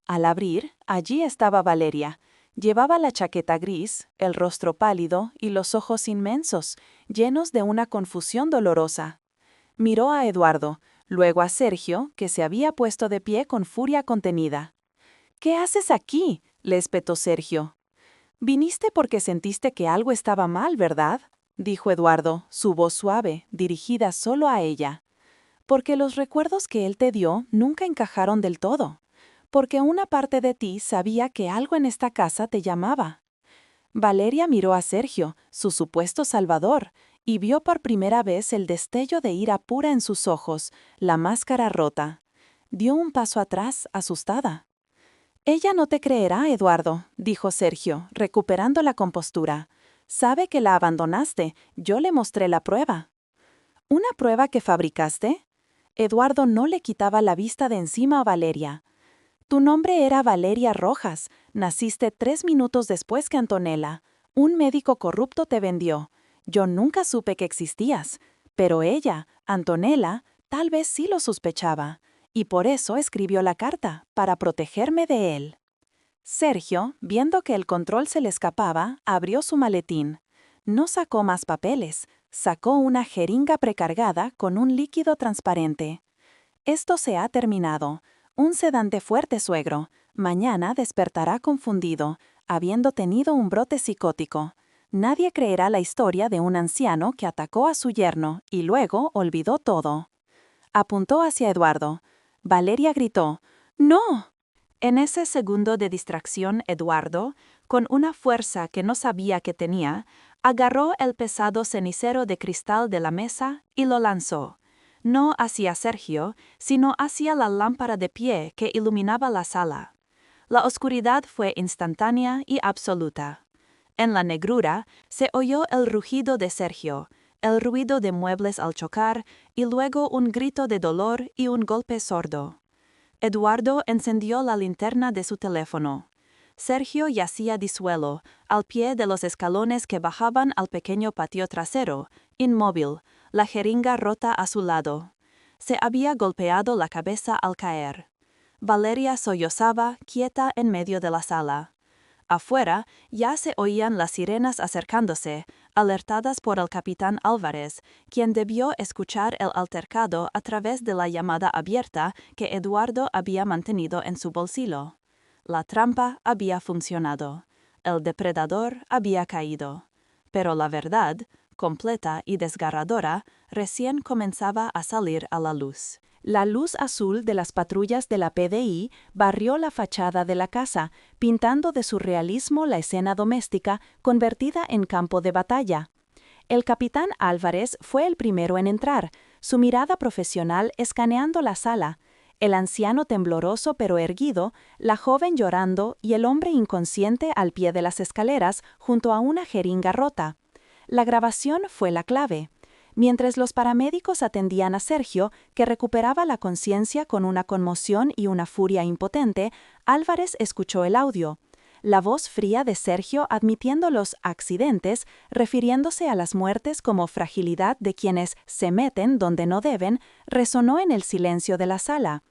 Speaker 2: Al abrir, allí estaba Valeria. Llevaba la chaqueta gris, el rostro pálido y los ojos inmensos, llenos de una confusión dolorosa. Miró a Eduardo, luego a Sergio, que se había puesto de pie con furia contenida. «¿Qué haces aquí?», le espetó Sergio. «Viniste porque sentiste que algo estaba mal, ¿verdad?», dijo Eduardo, su voz suave, dirigida solo a ella. «Porque los recuerdos que él te dio nunca encajaron del todo. Porque una parte de ti sabía que algo en esta casa te llamaba». Valeria miró a Sergio, su supuesto salvador, y vio por primera vez el destello de ira pura en sus ojos, la máscara rota. Dio un paso atrás, asustada. «Ella no te creerá, Eduardo», dijo Sergio, recuperando la compostura. «Sabe que la abandonaste, yo le mostré la prueba». «¿Una prueba que fabricaste?».
Speaker 3: Eduardo no le quitaba la vista de encima a Valeria. Tu nombre era Valeria Rojas. Naciste 3 minutos después que Antonella. Un médico corrupto te vendió. Yo nunca supe que existías. Pero ella, Antonella, tal vez sí lo sospechaba. Y por eso escribió la carta, para protegerme de él. Sergio, viendo que el control se le escapaba, abrió su maletín. No sacó más papeles. Sacó una jeringa precargada con un líquido transparente. Esto se ha terminado. Un sedante fuerte, suegro. Mañana despertará confundido, habiendo tenido un brote psicótico. Nadie creerá la historia de un anciano que atacó a su yerno y luego olvidó todo. Apuntó hacia Eduardo. Valeria gritó, ¡No! En ese segundo de distracción, Eduardo, con una fuerza que no sabía que tenía, agarró el pesado cenicero de cristal de la mesa y lo lanzó. No hacia Sergio, sino hacia la lámpara de pie que iluminaba la sala. La oscuridad fue instantánea y absoluta. En la negrura se oyó el rugido de Sergio, el ruido de muebles al chocar y luego un grito de dolor y un golpe sordo. Eduardo encendió la linterna de su teléfono. Sergio yacía disuelo, al pie de los escalones que bajaban al pequeño patio trasero, inmóvil, la jeringa rota a su lado. Se había golpeado la cabeza al caer. Valeria sollozaba, quieta en medio de la sala. Afuera ya se oían las sirenas acercándose, alertadas por el capitán Álvarez, quien debió escuchar el altercado a través de la llamada abierta que Eduardo había mantenido en su bolsillo. La trampa había funcionado. El depredador había caído. Pero la verdad, completa y desgarradora, recién comenzaba a salir a la luz. La luz azul de las patrullas de la PDI barrió la fachada de la casa, pintando de surrealismo la escena doméstica convertida en campo de batalla. El capitán Álvarez fue el primero en entrar, su mirada profesional escaneando la sala. El anciano tembloroso pero erguido, la joven llorando y el hombre inconsciente al pie de las escaleras junto a una jeringa rota. La grabación fue la clave. Mientras los paramédicos atendían a Sergio, que recuperaba la conciencia con una conmoción y una furia impotente, Álvarez escuchó el audio. La voz fría de Sergio admitiendo los accidentes, refiriéndose a las muertes como fragilidad de quienes se meten donde no deben, resonó en el silencio de la sala.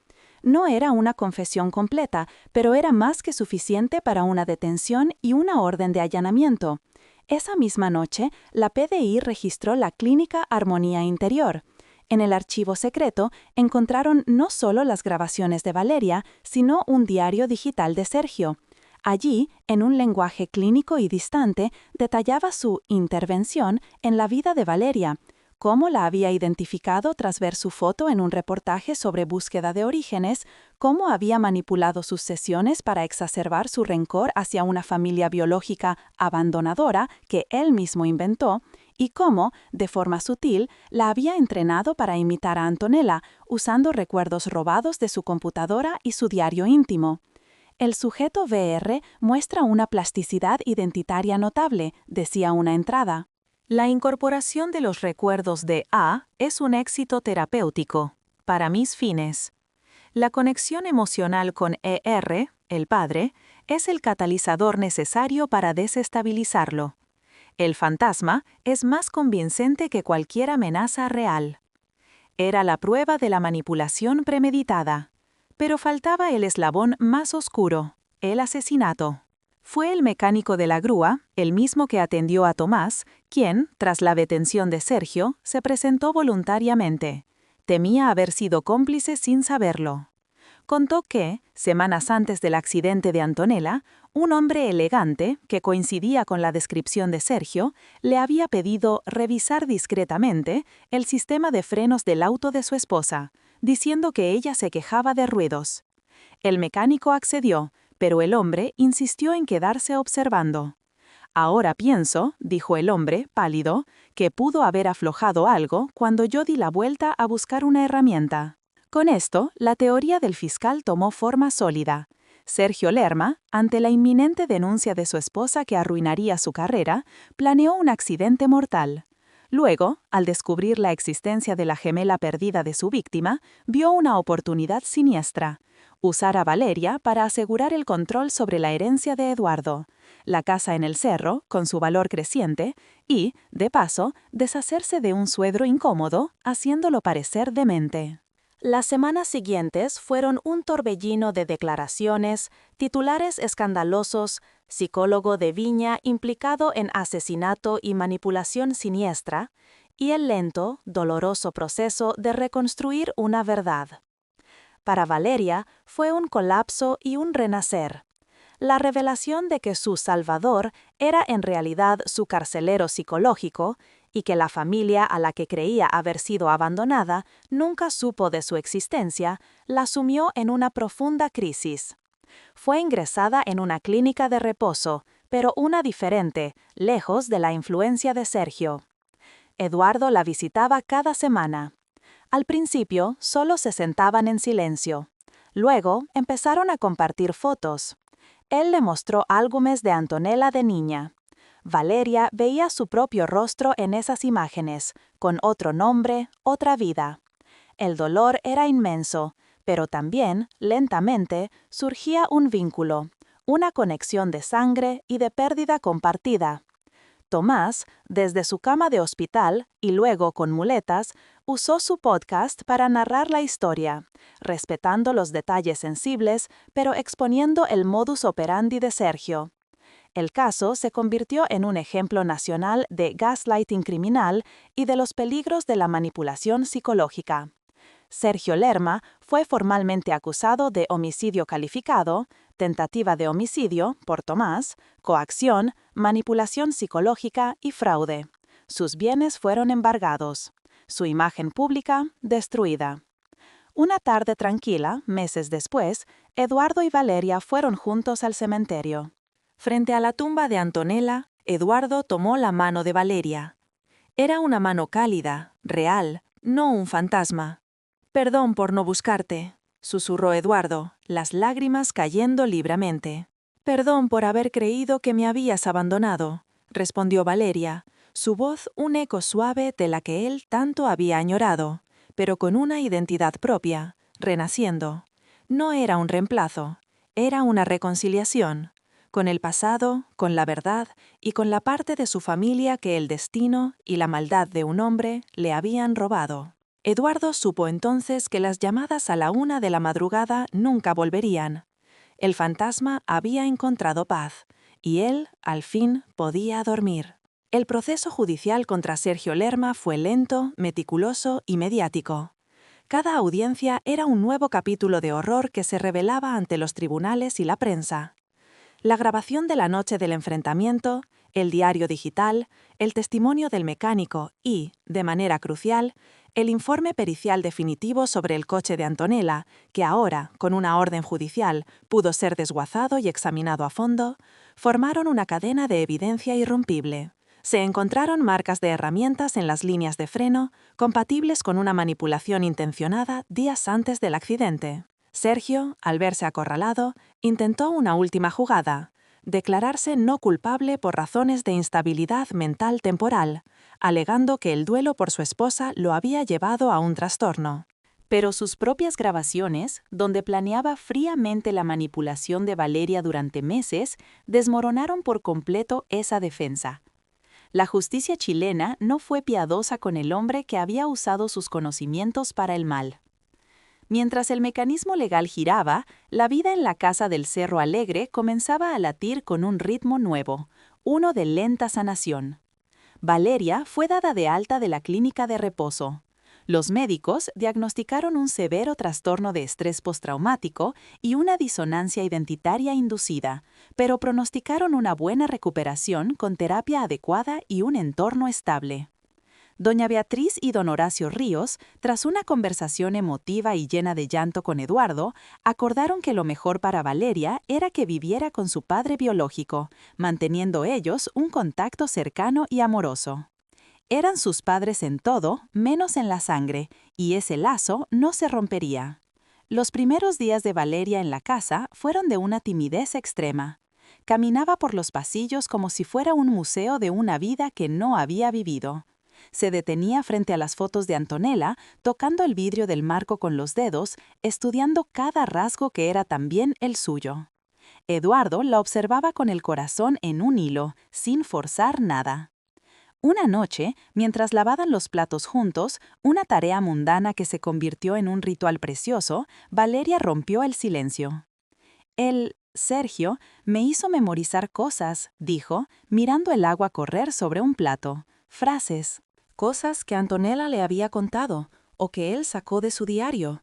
Speaker 3: No era una confesión completa, pero era más que suficiente para una detención y una orden de allanamiento. Esa misma noche, la PDI registró la clínica Armonía Interior. En el archivo secreto encontraron no solo las grabaciones de Valeria, sino un diario digital de Sergio. Allí, en un lenguaje clínico y distante, detallaba su intervención en la vida de Valeria, cómo la había identificado tras ver su foto en un reportaje sobre búsqueda de orígenes, cómo había manipulado sus sesiones para exacerbar su rencor hacia una familia biológica abandonadora que él mismo inventó, y cómo, de forma sutil, la había entrenado para imitar a Antonella, usando recuerdos robados de su computadora y su diario íntimo. El sujeto VR muestra una plasticidad identitaria notable, decía una entrada.
Speaker 1: La incorporación de los recuerdos de A es un éxito terapéutico, para mis fines. La conexión emocional con ER, el padre, es el catalizador necesario para desestabilizarlo. El fantasma es más convincente que cualquier amenaza real. Era la prueba de la manipulación premeditada. Pero faltaba el eslabón más oscuro, el asesinato. Fue el mecánico de la grúa, el mismo que atendió a Tomás, quien, tras la detención de Sergio, se presentó voluntariamente. Temía haber sido cómplice sin saberlo. Contó que, semanas antes del accidente de Antonella, un hombre elegante, que coincidía con la descripción de Sergio, le había pedido revisar discretamente el sistema de frenos del auto de su esposa, diciendo que ella se quejaba de ruidos. El mecánico accedió, pero el hombre insistió en quedarse observando. Ahora pienso, dijo el hombre, pálido, que pudo haber aflojado algo cuando yo di la vuelta a buscar una herramienta. Con esto, la teoría del fiscal tomó forma sólida. Sergio Lerma, ante la inminente denuncia de su esposa que arruinaría su carrera, planeó un accidente mortal.
Speaker 3: Luego, al descubrir la existencia de la gemela perdida de su víctima, vio una oportunidad siniestra: usar a Valeria para asegurar el control sobre la herencia de Eduardo, la casa en el cerro, con su valor creciente, y, de paso, deshacerse de un suegro incómodo, haciéndolo parecer demente.
Speaker 2: Las semanas siguientes fueron un torbellino de declaraciones, titulares escandalosos, psicólogo de Viña implicado en asesinato y manipulación siniestra, y el lento, doloroso proceso de reconstruir una verdad. Para Valeria fue un colapso y un renacer. La revelación de que su salvador era en realidad su carcelero psicológico y que la familia a la que creía haber sido abandonada nunca supo de su existencia, la sumió en una profunda crisis. Fue ingresada en una clínica de reposo, pero una diferente, lejos de la influencia de Sergio. Eduardo la visitaba cada semana. Al principio solo se sentaban en silencio. Luego empezaron a compartir fotos. Él le mostró álbumes de Antonella de niña. Valeria veía su propio rostro en esas imágenes, con otro nombre, otra vida. El dolor era inmenso, pero también, lentamente, surgía un vínculo, una conexión de sangre y de pérdida compartida. Tomás, desde su cama de hospital y luego con muletas, usó su podcast para narrar la historia, respetando los detalles sensibles, pero exponiendo el modus operandi de Sergio. El caso se convirtió en un ejemplo nacional de gaslighting criminal y de los peligros de la manipulación psicológica. Sergio Lerma fue formalmente acusado de homicidio calificado, tentativa de homicidio por Tomás, coacción, manipulación psicológica y fraude. Sus bienes fueron embargados. Su imagen pública destruida. Una tarde tranquila, meses después, Eduardo y Valeria fueron juntos al cementerio. Frente a la tumba de Antonella, Eduardo tomó la mano de Valeria. Era una mano cálida, real, no un fantasma. «Perdón por no buscarte», susurró Eduardo, las lágrimas cayendo libremente. «Perdón por haber creído que me habías abandonado», respondió Valeria, su voz un eco suave de la que él tanto había añorado, pero con una identidad propia, renaciendo. No era un reemplazo, era una reconciliación, con el pasado, con la verdad y con la parte de su familia que el destino y la maldad de un hombre le habían robado. Eduardo supo entonces que las llamadas a la 1 de la madrugada nunca volverían. El fantasma había encontrado paz, y él, al fin, podía dormir. El proceso judicial contra Sergio Lerma fue lento, meticuloso y mediático. Cada audiencia era un nuevo capítulo de horror que se revelaba ante los tribunales y la prensa. La grabación de la noche del enfrentamiento, el diario digital, el testimonio del mecánico y, de manera crucial, el informe pericial definitivo sobre el coche de Antonella, que ahora, con una orden judicial, pudo ser desguazado y examinado a fondo, formaron una cadena de evidencia irrompible. Se encontraron marcas de herramientas en las líneas de freno, compatibles con una manipulación intencionada días antes del accidente. Sergio, al verse acorralado, intentó una última jugada: declararse no culpable por razones de instabilidad mental temporal, alegando que el duelo por su esposa lo había llevado a un trastorno. Pero sus propias grabaciones, donde planeaba fríamente la manipulación de Valeria durante meses, desmoronaron por completo esa defensa. La justicia chilena no fue piadosa con el hombre que había usado sus conocimientos para el mal. Mientras el mecanismo legal giraba, la vida en la casa del Cerro Alegre comenzaba a latir con un ritmo nuevo, uno de lenta sanación. Valeria fue dada de alta de la clínica de reposo. Los médicos diagnosticaron un severo trastorno de estrés postraumático y una disonancia identitaria inducida, pero pronosticaron una buena recuperación con terapia adecuada y un entorno estable. Doña Beatriz y don Horacio Ríos, tras una conversación emotiva y llena de llanto con Eduardo, acordaron que lo mejor para Valeria era que viviera con su padre biológico, manteniendo ellos un contacto cercano y amoroso. Eran sus padres en todo, menos en la sangre, y ese lazo no se rompería. Los primeros días de Valeria en la casa fueron de una timidez extrema. Caminaba por los pasillos como si fuera un museo de una vida que no había vivido.
Speaker 3: Se detenía frente a las fotos de Antonella, tocando el vidrio del marco con los dedos, estudiando cada rasgo que era también el suyo. Eduardo la observaba con el corazón en un hilo, sin forzar nada. Una noche, mientras lavaban los platos juntos, una tarea mundana que se convirtió en un ritual precioso, Valeria rompió el silencio. Sergio, me hizo memorizar cosas, dijo, mirando el agua correr sobre un plato. Frases. Cosas que Antonella le había contado, o que él sacó de su diario.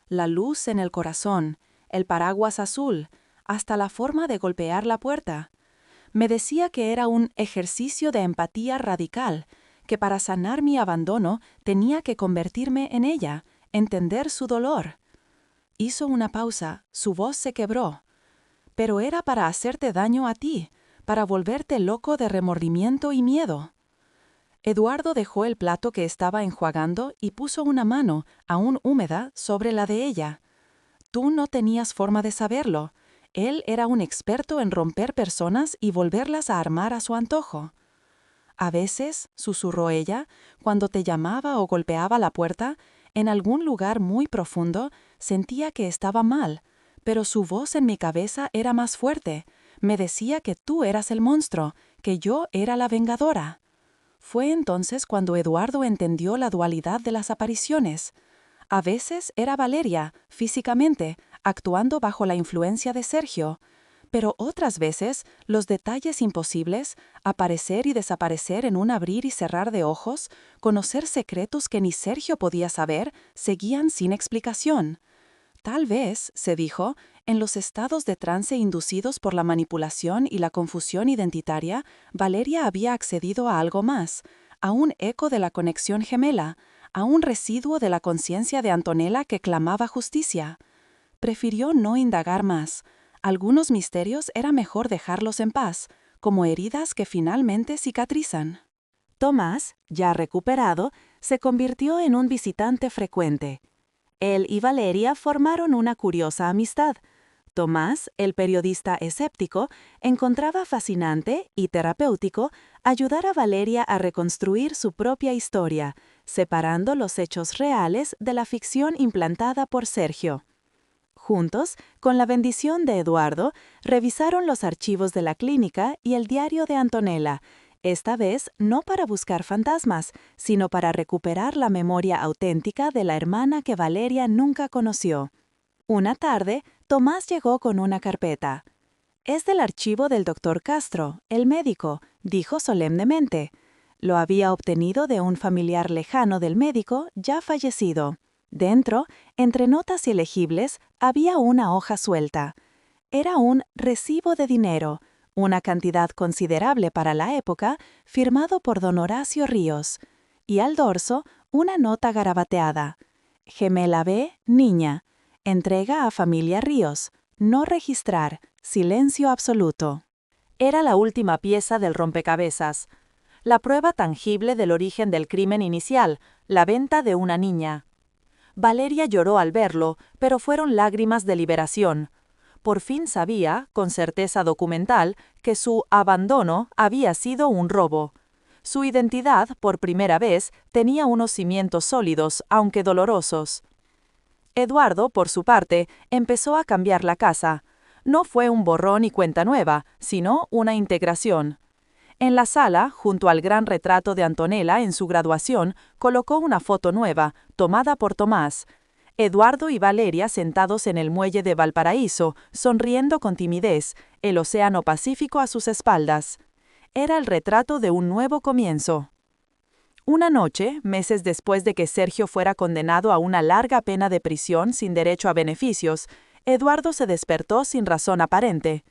Speaker 3: La luz en el corazón, el paraguas azul, hasta la forma de golpear la puerta. Me decía que era un ejercicio de empatía radical, que para sanar mi abandono tenía que convertirme en ella, entender su dolor. Hizo una pausa, su voz se quebró. Pero era para hacerte daño a ti, para volverte loco de remordimiento y miedo. Eduardo dejó el plato que estaba enjuagando y puso una mano, aún húmeda, sobre la de ella. Tú no tenías forma de saberlo. Él era un experto en romper personas y volverlas a armar a su antojo. A veces, susurró ella, cuando te llamaba o golpeaba la puerta, en algún lugar muy profundo, sentía que estaba mal, pero su voz en mi cabeza era más fuerte. Me decía que tú eras el monstruo, que yo era la vengadora. Fue entonces cuando Eduardo entendió la dualidad de las apariciones. A veces era Valeria, físicamente, actuando bajo la influencia de Sergio, pero otras veces los detalles imposibles, aparecer y desaparecer en un abrir y cerrar de ojos, conocer secretos que ni Sergio podía saber, seguían sin explicación. Tal vez, se dijo, en los estados de trance inducidos por la manipulación y la confusión identitaria, Valeria había accedido a algo más, a un eco de la conexión gemela, a un residuo de la conciencia de Antonella que clamaba justicia. Prefirió no indagar más. Algunos misterios era mejor dejarlos en paz, como heridas que finalmente cicatrizan.
Speaker 1: Tomás, ya recuperado, se convirtió en un visitante frecuente. Él y Valeria formaron una curiosa amistad. Tomás, el periodista escéptico, encontraba fascinante y terapéutico ayudar a Valeria a reconstruir su propia historia, separando los hechos reales de la ficción implantada por Sergio. Juntos, con la bendición de Eduardo, revisaron los archivos de la clínica y el diario de Antonella, esta vez no para buscar fantasmas, sino para recuperar la memoria auténtica de la hermana que Valeria nunca conoció. Una tarde, Tomás llegó con una carpeta. «Es del archivo del doctor Castro, el médico», dijo solemnemente. Lo había obtenido de un familiar lejano del médico, ya fallecido. Dentro, entre notas ilegibles, había una hoja suelta. Era un recibo de dinero, una cantidad considerable para la época, firmado por don Horacio Ríos. Y al dorso, una nota garabateada. Gemela B, niña. Entrega a familia Ríos. No registrar. Silencio absoluto. Era la última pieza del rompecabezas. La prueba tangible del origen del crimen inicial, la venta de una niña. Valeria lloró al verlo, pero fueron lágrimas de liberación. Por fin sabía, con certeza documental, que su abandono había sido un robo. Su identidad, por primera vez, tenía unos cimientos sólidos, aunque dolorosos. Eduardo, por su parte, empezó a cambiar la casa. No fue un borrón y cuenta nueva, sino una integración. En la sala, junto al gran retrato de Antonella en su graduación, colocó una foto nueva, tomada por Tomás. Eduardo y Valeria sentados en el muelle de Valparaíso, sonriendo con timidez, el océano Pacífico a sus espaldas. Era el retrato de un nuevo comienzo. Una noche, meses después de que Sergio fuera condenado a una larga pena de prisión sin derecho a beneficios, Eduardo se despertó sin razón aparente.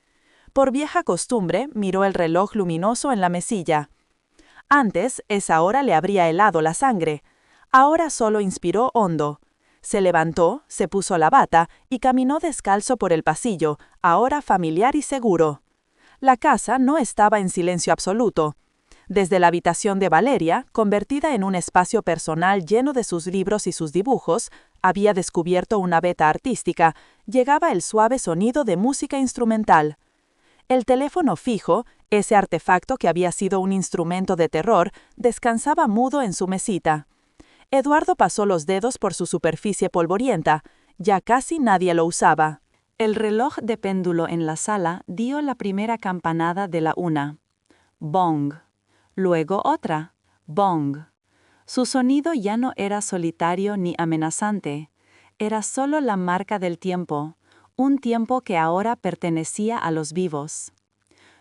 Speaker 1: Por vieja costumbre, miró el reloj luminoso en la mesilla. Antes, esa hora le habría helado la sangre. Ahora solo inspiró hondo. Se levantó, se puso la bata y caminó descalzo por el pasillo, ahora familiar y seguro. La casa no estaba en silencio absoluto. Desde la habitación de Valeria, convertida en un espacio personal lleno de sus libros y sus dibujos, había descubierto una veta artística, llegaba el suave sonido de música instrumental.
Speaker 3: El teléfono fijo, ese artefacto que había sido un instrumento de terror, descansaba mudo en su mesita. Eduardo pasó los dedos por su superficie polvorienta. Ya casi nadie lo usaba.
Speaker 2: El reloj de péndulo en la sala dio la primera campanada de la 1. Bong. Luego otra. Bong. Su sonido ya no era solitario ni amenazante. Era solo la marca del tiempo, un tiempo que ahora pertenecía a los vivos.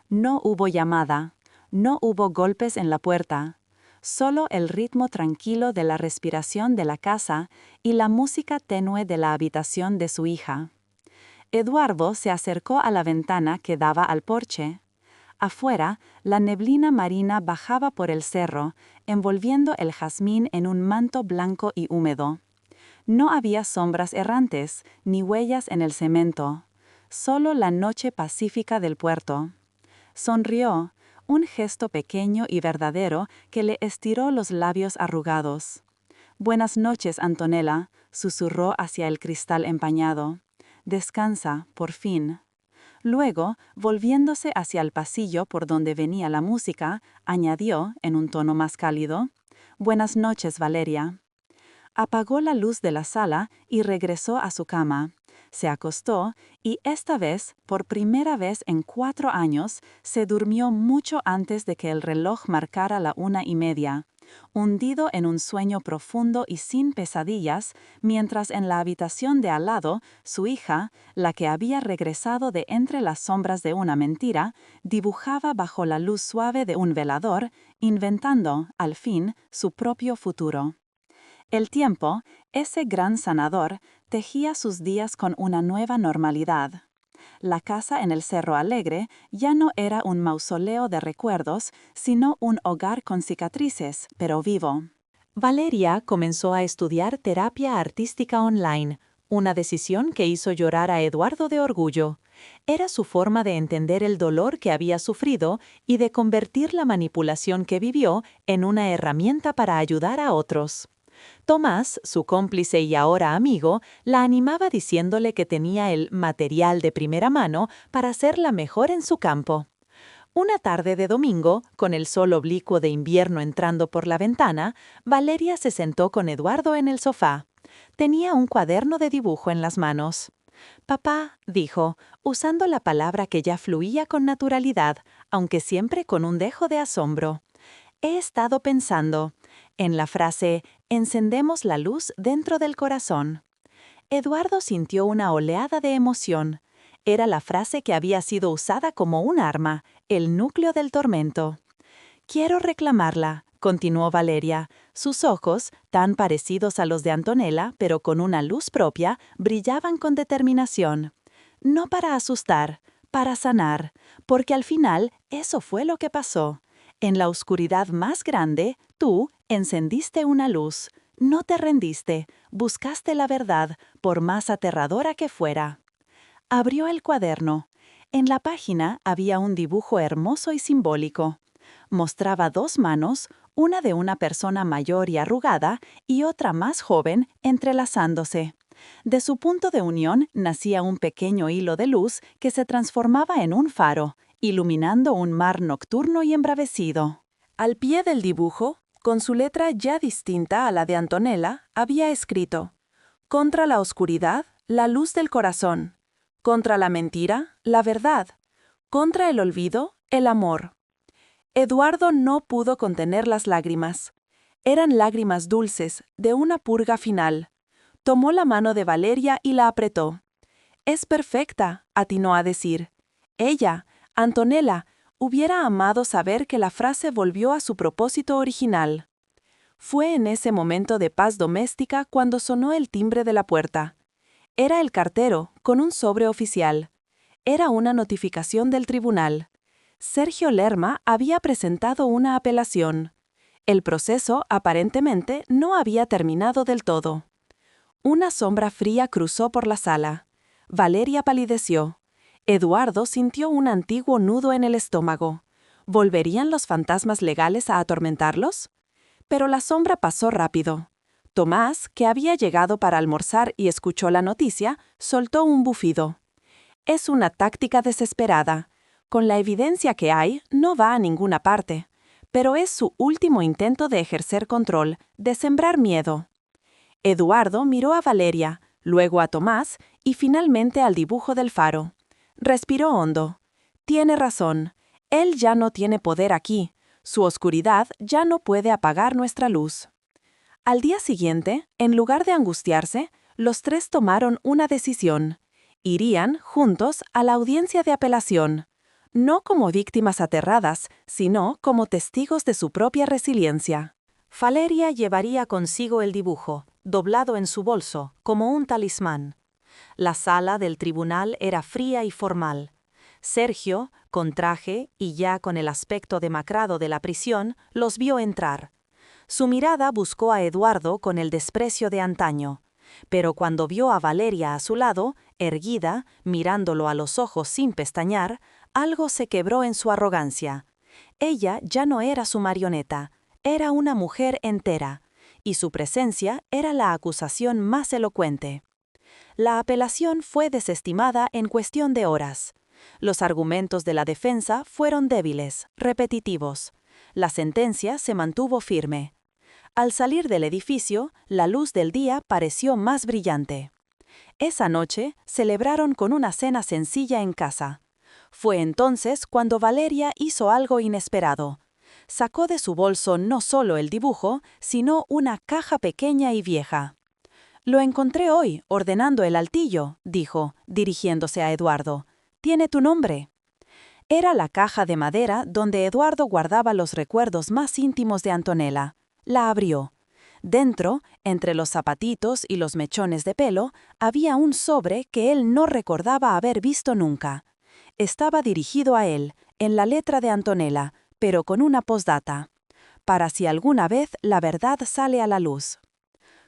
Speaker 2: No hubo llamada, no hubo golpes en la puerta, solo el ritmo tranquilo de la respiración de la casa y la música tenue de la habitación de su hija. Eduardo se acercó a la ventana que daba al porche. Afuera, la neblina marina bajaba por el cerro, envolviendo el jazmín en un manto blanco y húmedo. No había sombras errantes, ni huellas en el cemento, solo la noche pacífica del puerto. Sonrió, un gesto pequeño y verdadero que le estiró los labios arrugados. «Buenas noches, Antonella», susurró hacia el cristal empañado. «Descansa, por fin». Luego, volviéndose hacia el pasillo por donde venía la música, añadió, en un tono más cálido, «Buenas noches, Valeria». Apagó la luz de la sala y regresó a su cama. Se acostó y esta vez, por primera vez en 4 años, se durmió mucho antes de que el reloj marcara la 1:30, hundido en un sueño profundo y sin pesadillas, mientras en la habitación de al lado, su hija, la que había regresado de entre las sombras de una mentira, dibujaba bajo la luz suave de un velador, inventando, al fin, su propio futuro. El tiempo, ese gran sanador, tejía sus días con una nueva normalidad. La casa en el Cerro Alegre ya no era un mausoleo de recuerdos, sino un hogar con cicatrices, pero vivo.
Speaker 1: Valeria comenzó a estudiar terapia artística online, una decisión que hizo llorar a Eduardo de orgullo. Era su forma de entender el dolor que había sufrido y de convertir la manipulación que vivió en una herramienta para ayudar a otros. Tomás, su cómplice y ahora amigo, la animaba diciéndole que tenía el material de primera mano para ser la mejor en su campo. Una tarde de domingo, con el sol oblicuo de invierno entrando por la ventana, Valeria se sentó con Eduardo en el sofá. Tenía un cuaderno de dibujo en las manos. «Papá», dijo, usando la palabra que ya fluía con naturalidad, aunque siempre con un dejo de asombro. «He estado pensando en la frase «encendemos la luz dentro del corazón». Eduardo sintió una oleada de emoción. Era la frase que había sido usada como un arma, el núcleo del tormento. «Quiero reclamarla», continuó Valeria. Sus ojos, tan parecidos a los de Antonella, pero con una luz propia, brillaban con determinación. No para asustar, para sanar, porque al final eso fue lo que pasó. En la oscuridad más grande, tú encendiste una luz. No te rendiste, buscaste la verdad, por más aterradora que fuera. Abrió el cuaderno. En la página había un dibujo hermoso y simbólico. Mostraba 2 manos, una de una persona mayor y arrugada y otra más joven, entrelazándose. De su punto de unión nacía un pequeño hilo de luz que se transformaba en un faro, iluminando un mar nocturno y embravecido. Al pie del dibujo, con su letra ya distinta a la de Antonella, había escrito: «Contra la oscuridad, la luz del corazón. Contra la mentira, la verdad. Contra el olvido, el amor». Eduardo no pudo contener las lágrimas. Eran lágrimas dulces, de una purga final. Tomó la mano de Valeria y la apretó. «Es perfecta», atinó a decir. Ella, Antonella, hubiera amado saber que la frase volvió a su propósito original. Fue en ese momento de paz doméstica cuando sonó el timbre de la puerta. Era el cartero, con un sobre oficial. Era una notificación del tribunal. Sergio Lerma había presentado una apelación. El proceso, aparentemente, no había terminado del todo. Una sombra fría cruzó por la sala. Valeria palideció. Eduardo sintió un antiguo nudo en el estómago. ¿Volverían los fantasmas legales a atormentarlos? Pero la sombra pasó rápido. Tomás, que había llegado para almorzar y escuchó la noticia, soltó un bufido. «Es una táctica desesperada. Con la evidencia que hay, no va a ninguna parte, pero es su último intento de ejercer control, de sembrar miedo. Eduardo miró a Valeria, luego a Tomás y finalmente al dibujo del faro. Respiró hondo. Tiene razón. Él ya no tiene poder aquí. Su oscuridad ya no puede apagar nuestra luz. Al día siguiente, en lugar de angustiarse, los tres tomaron una decisión. Irían, juntos, a la audiencia de apelación. No como víctimas aterradas, sino como testigos de su propia resiliencia. Valeria llevaría consigo el dibujo, doblado en su bolso, como un talismán. La sala del tribunal era fría y formal. Sergio, con traje y ya con el aspecto demacrado de la prisión, los vio entrar. Su mirada buscó a Eduardo con el desprecio de antaño, pero cuando vio a Valeria a su lado, erguida, mirándolo a los ojos sin pestañear, algo se quebró en su arrogancia. Ella ya no era su marioneta, era una mujer entera, y su presencia era la acusación más elocuente. La apelación fue desestimada en cuestión de horas. Los argumentos de la defensa fueron débiles, repetitivos. La sentencia se mantuvo firme. Al salir del edificio, la luz del día pareció más brillante. Esa noche celebraron con una cena sencilla en casa. Fue entonces cuando Valeria hizo algo inesperado. Sacó de su bolso no solo el dibujo, sino una caja pequeña y vieja. «Lo encontré hoy, ordenando el altillo», dijo, dirigiéndose a Eduardo. «Tiene tu nombre». Era la caja de madera donde Eduardo guardaba los recuerdos más íntimos de Antonella. La abrió. Dentro, entre los zapatitos y los mechones de pelo, había un sobre que él no recordaba haber visto nunca. Estaba dirigido a él, en la letra de Antonella, pero con una postdata. Para si alguna vez la verdad sale a la luz.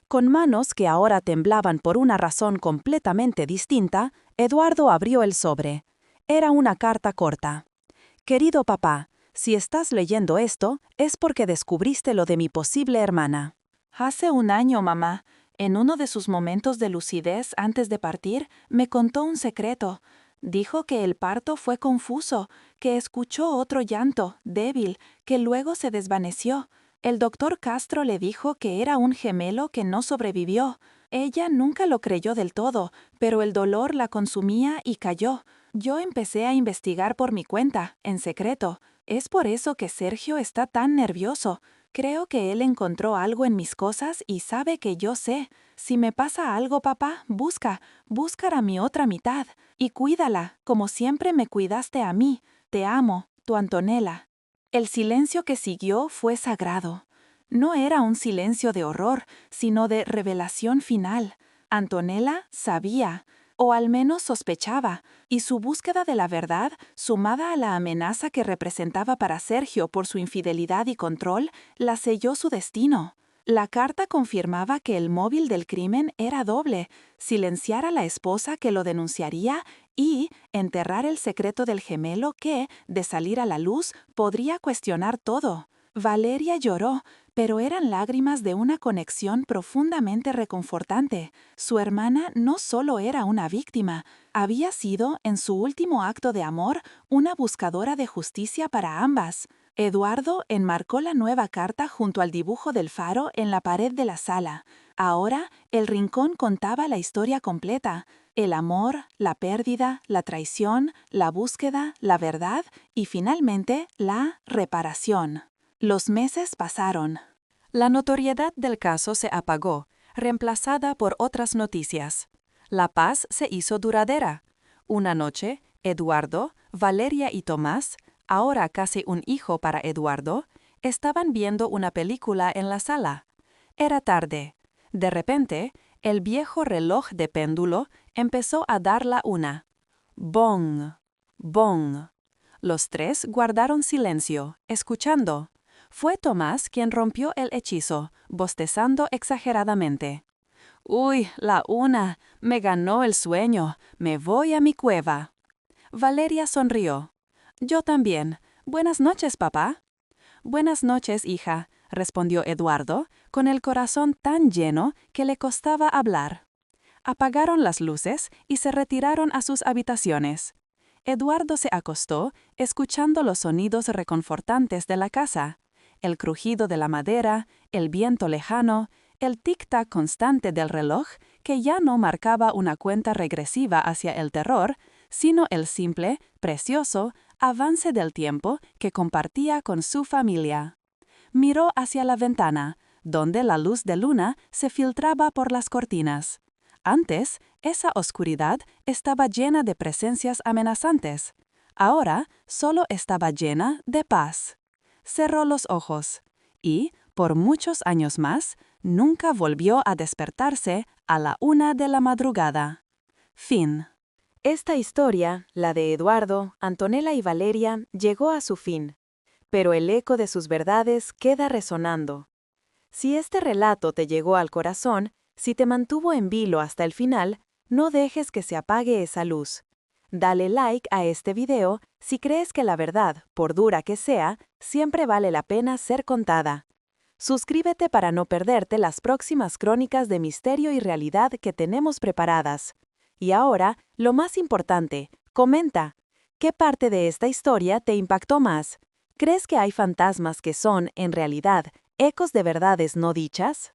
Speaker 1: Con manos que ahora temblaban por una razón completamente distinta, Eduardo abrió el sobre. Era una carta corta. «Querido papá, si estás leyendo esto, es porque descubriste lo de mi posible hermana. Hace un año, mamá, en uno de sus momentos de lucidez antes de partir, me contó un secreto. Dijo que el parto fue confuso, que escuchó otro llanto, débil, que luego se desvaneció. El doctor Castro le dijo que era un gemelo que no sobrevivió. Ella nunca lo creyó del todo, pero el dolor la consumía y cayó. Yo empecé a investigar por mi cuenta, en secreto. Es por eso que Sergio está tan nervioso. Creo que él encontró algo en mis cosas y sabe que yo sé. Si me pasa algo, papá, busca a mi otra mitad. Y cuídala, como siempre me cuidaste a mí. Te amo, tu Antonella». El silencio que siguió fue sagrado. No era un silencio de horror, sino de revelación final. Antonella sabía, o al menos sospechaba, y su búsqueda de la verdad, sumada a la amenaza que representaba para Sergio por su infidelidad y control, la selló su destino. La carta confirmaba que el móvil del crimen era doble: silenciar a la esposa que lo denunciaría y enterrar el secreto del gemelo que, de salir a la luz, podría cuestionar todo. Valeria lloró, pero eran lágrimas de una conexión profundamente reconfortante. Su hermana no solo era una víctima, había sido, en su último acto de amor, una buscadora de justicia para ambas. Eduardo enmarcó la nueva carta junto al dibujo del faro en la pared de la sala. Ahora, el rincón contaba la historia completa: el amor, la pérdida, la traición, la búsqueda, la verdad y, finalmente, la reparación. Los meses pasaron. La notoriedad del caso se apagó, reemplazada por otras noticias. La paz se hizo duradera. Una noche, Eduardo, Valeria y Tomás, ahora casi un hijo para Eduardo, estaban viendo una película en la sala. Era tarde. De repente, el viejo reloj de péndulo empezó a dar la una. Bong, bong. Los tres guardaron silencio, escuchando. Fue Tomás quien rompió el hechizo, bostezando exageradamente. «Uy, la una. Me ganó el sueño. Me voy a mi cueva». Valeria sonrió. «Yo también. Buenas noches, papá». «Buenas noches, hija», respondió Eduardo, con el corazón tan lleno que le costaba hablar. Apagaron las luces y se retiraron a sus habitaciones.
Speaker 3: Eduardo se acostó, escuchando los sonidos reconfortantes de la casa, el crujido de la madera, el viento lejano, el tic-tac constante del reloj que ya no marcaba una cuenta regresiva hacia el terror, sino el simple, precioso, avance del tiempo que compartía con su familia. Miró hacia la ventana, donde la luz de luna se filtraba por las cortinas. Antes, esa oscuridad estaba llena de presencias amenazantes. Ahora, solo estaba llena de paz. Cerró los ojos y, por muchos años más, nunca volvió a despertarse a la 1 de la madrugada. Fin.
Speaker 1: Esta historia, la de Eduardo, Antonella y Valeria, llegó a su fin. Pero el eco de sus verdades queda resonando. Si este relato te llegó al corazón, si te mantuvo en vilo hasta el final, no dejes que se apague esa luz. Dale like a este video si crees que la verdad, por dura que sea, siempre vale la pena ser contada. Suscríbete para no perderte las próximas crónicas de misterio y realidad que tenemos preparadas. Y ahora, lo más importante, comenta. ¿Qué parte de esta historia te impactó más? ¿Crees que hay fantasmas que son, en realidad, ecos de verdades no dichas?